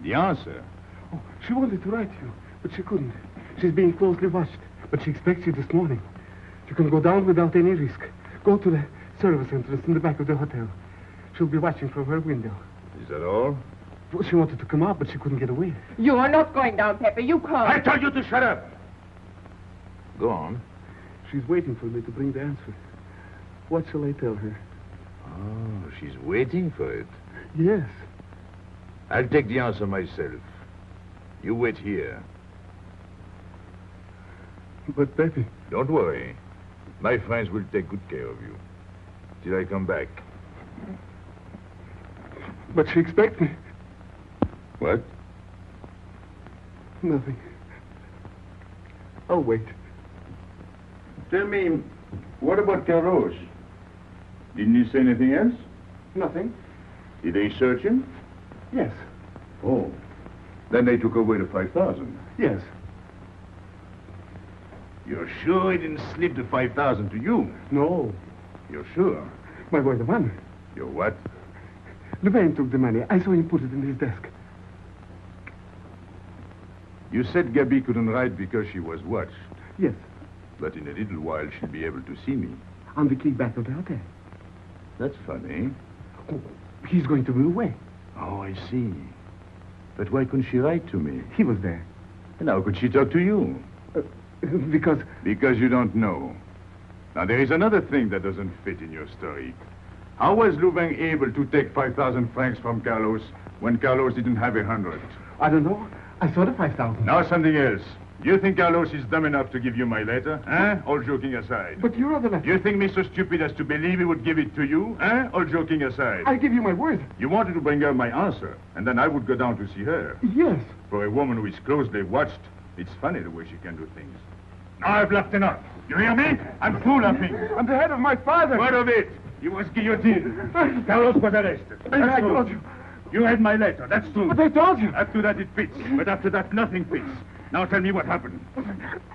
Speaker 5: The answer.
Speaker 10: Oh, she wanted to write you, but she couldn't. She's being closely watched, but she expects you this morning. You can go down without any risk. Go to the service entrance in the back of the hotel. She'll be watching from her window.
Speaker 5: Is that all?
Speaker 10: Well, she wanted to come out, but she couldn't get away.
Speaker 8: You are not going down, Pepe. You can't.
Speaker 5: I told you to shut up! Go on.
Speaker 10: She's waiting for me to bring the answer. What shall I tell her?
Speaker 5: Oh, she's waiting for it.
Speaker 10: Yes.
Speaker 5: I'll take the answer myself. You wait here.
Speaker 10: But, Pepe...
Speaker 5: Don't worry. My friends will take good care of you. Till I come back.
Speaker 10: But she expects me.
Speaker 5: What?
Speaker 10: Nothing. I'll wait.
Speaker 1: Tell me, what about Carlos? Didn't he say anything else?
Speaker 10: Nothing.
Speaker 1: Did they search him?
Speaker 10: Yes.
Speaker 1: Oh.
Speaker 5: Then they took away the 5,000.
Speaker 10: Yes.
Speaker 5: You're sure he didn't slip the 5,000 to you?
Speaker 10: No.
Speaker 5: You're sure?
Speaker 10: My boy, the money.
Speaker 5: You're what?
Speaker 10: Louvain took the money. I saw him put it in his desk.
Speaker 5: You said Gaby couldn't write because she was watched.
Speaker 10: Yes.
Speaker 5: But in a little while, she'll be able to see me.
Speaker 10: On the key back of the hotel.
Speaker 5: That's funny.
Speaker 10: Oh, he's going to be away.
Speaker 5: Oh, I see. But why couldn't she write to me?
Speaker 10: He was there.
Speaker 5: And how could she talk to you?
Speaker 10: Because...
Speaker 5: Because you don't know. Now, there is another thing that doesn't fit in your story. How was Louvain able to take 5,000 francs from Carlos when Carlos didn't have 100?
Speaker 10: I don't know. I saw the 5,000.
Speaker 5: Now something else. You think Carlos is dumb enough to give you my letter? Eh? All joking aside.
Speaker 10: But you wrote the letter.
Speaker 5: You think me so stupid as to believe he would give it to you? Eh? All joking aside.
Speaker 10: I give you my word.
Speaker 5: You wanted to bring her my answer, and then I would go down to see her.
Speaker 10: Yes.
Speaker 5: For a woman who is closely watched, it's funny the way she can do things. Now I've laughed enough. You hear me? I'm through laughing.
Speaker 10: I'm the head of my father.
Speaker 5: What of it? He was guillotined. Carlos was arrested.
Speaker 10: I told you.
Speaker 5: You read my letter, that's true.
Speaker 10: But I told you.
Speaker 5: Up to that it fits, but after that nothing fits. Now tell me what happened.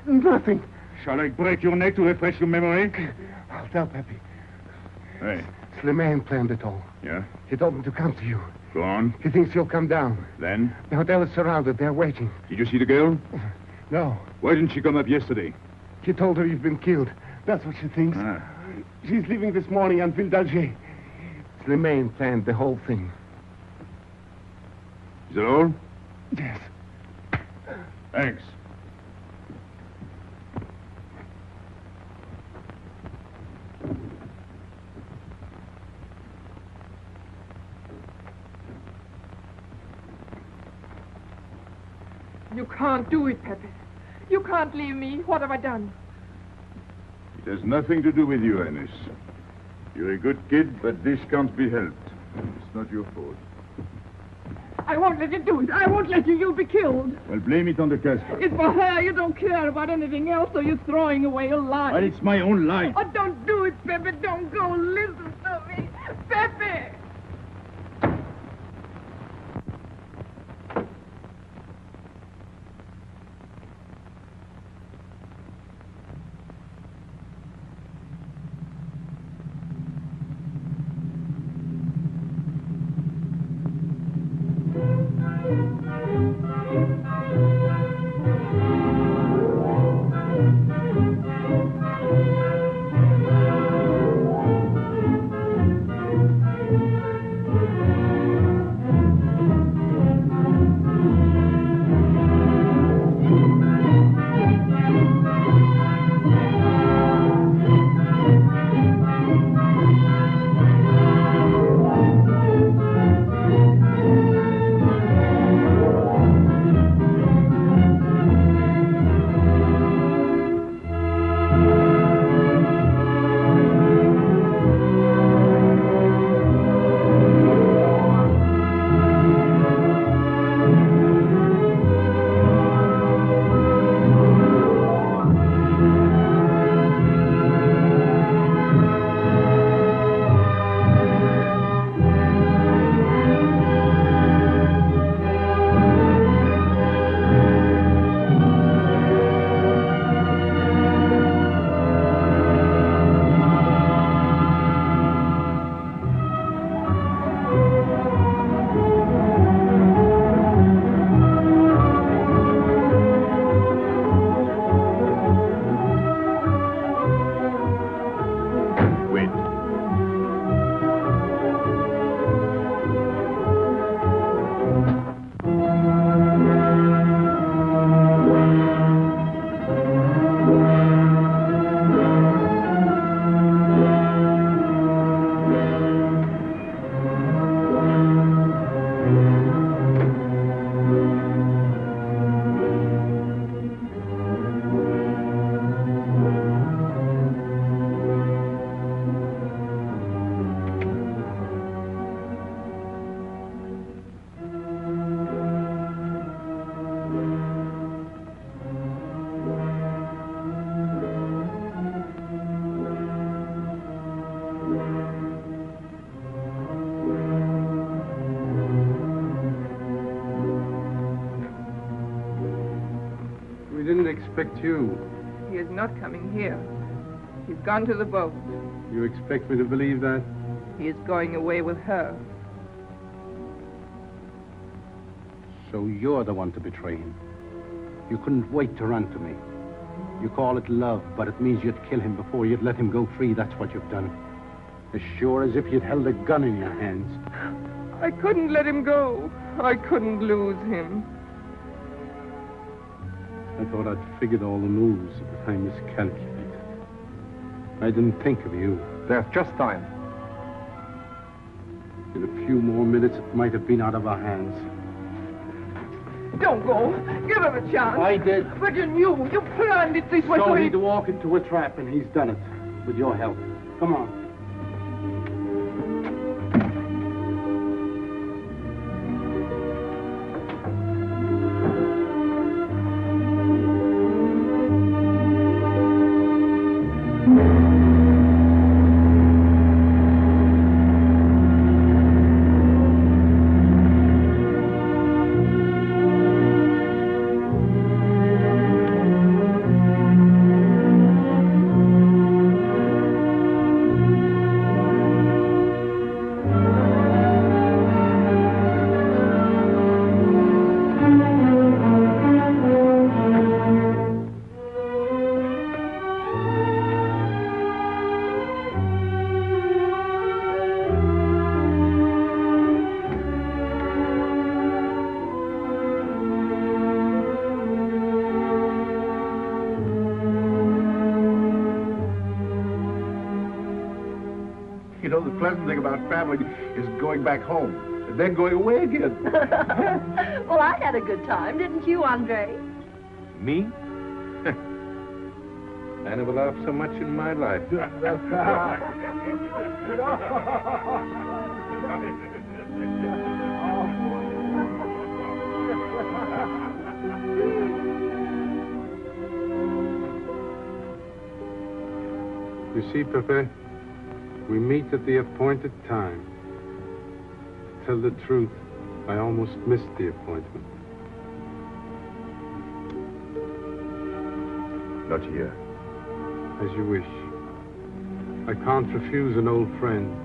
Speaker 10: Nothing.
Speaker 5: Shall I break your neck to refresh your memory?
Speaker 10: I'll tell Pepe.
Speaker 5: Hey.
Speaker 10: Slimane planned it all.
Speaker 5: Yeah?
Speaker 10: He told me to come to you.
Speaker 5: Go on.
Speaker 10: He thinks you'll come down.
Speaker 5: Then?
Speaker 10: The hotel is surrounded. They're waiting.
Speaker 5: Did you see the girl?
Speaker 10: No.
Speaker 5: Why didn't she come up yesterday?
Speaker 10: He told her you've been killed. That's what she thinks. She's leaving this morning on Ville d'Alger. Slimane planned the whole thing.
Speaker 5: Is that all?
Speaker 10: Yes.
Speaker 5: Thanks.
Speaker 8: You can't do it, Pepe. You can't leave me. What have I done?
Speaker 5: It has nothing to do with you, Ines. You're a good kid, but this can't be helped. It's not your fault.
Speaker 8: I won't let you do it. I won't let you. You'll be killed.
Speaker 5: Well, blame it on the Casbah.
Speaker 8: It's for her. You don't care about anything else, so you're throwing away your life.
Speaker 5: Well, it's my own life.
Speaker 8: Oh, don't do it, Pepe. Don't go. Listen to me. Pepe!
Speaker 15: you.
Speaker 8: He is not coming here. He's gone to the boat.
Speaker 15: You expect me to believe that?
Speaker 8: He is going away with her.
Speaker 4: So you're the one to betray him. You couldn't wait to run to me. You call it love, but it means you'd kill him before you'd let him go free. That's what you've done. As sure as if you'd held a gun in your hands.
Speaker 8: I couldn't let him go. I couldn't lose him.
Speaker 4: I thought I'd figured all the moves, but I miscalculated. I didn't think of you.
Speaker 15: There's just time.
Speaker 4: In a few more minutes, it might have been out of our hands.
Speaker 8: Don't go. Give him a chance.
Speaker 4: I did.
Speaker 8: But you knew. You planned it this way.
Speaker 4: So he'd walk into a trap, and he's done it. With your help. Come on.
Speaker 1: You know, the pleasant thing about traveling is going back home and then going away again.
Speaker 16: Well, I had a good time, didn't you, Andre?
Speaker 1: Me? I never laughed so much in my life.
Speaker 15: You see, Pepe, we meet at the appointed time. To tell the truth, I almost missed the appointment.
Speaker 1: Not here.
Speaker 15: As you wish. I can't refuse an old friend.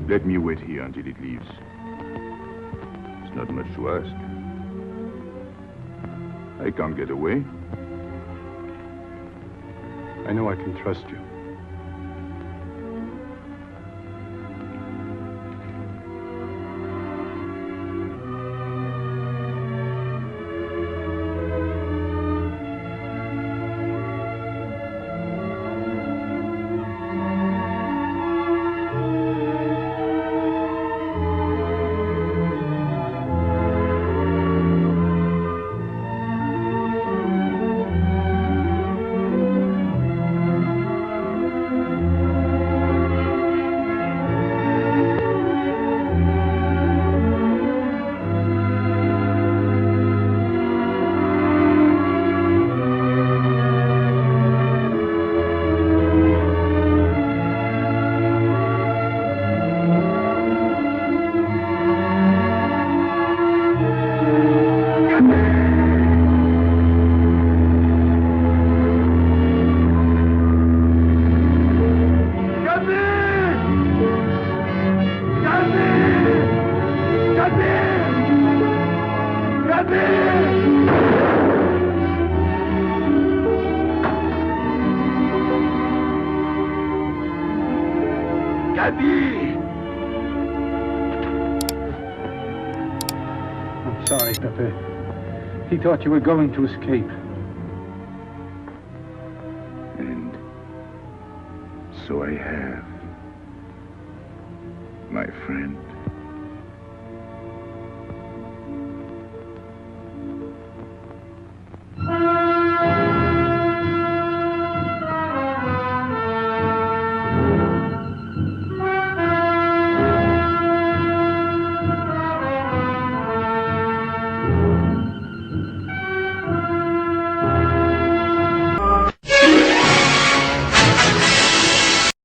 Speaker 5: Let me wait here until it leaves. It's not much to ask. I can't get away.
Speaker 15: I know I can trust you.
Speaker 6: Gaby!
Speaker 3: I'm sorry, Pepe. He thought you were going to escape.
Speaker 5: And so I have, my friend.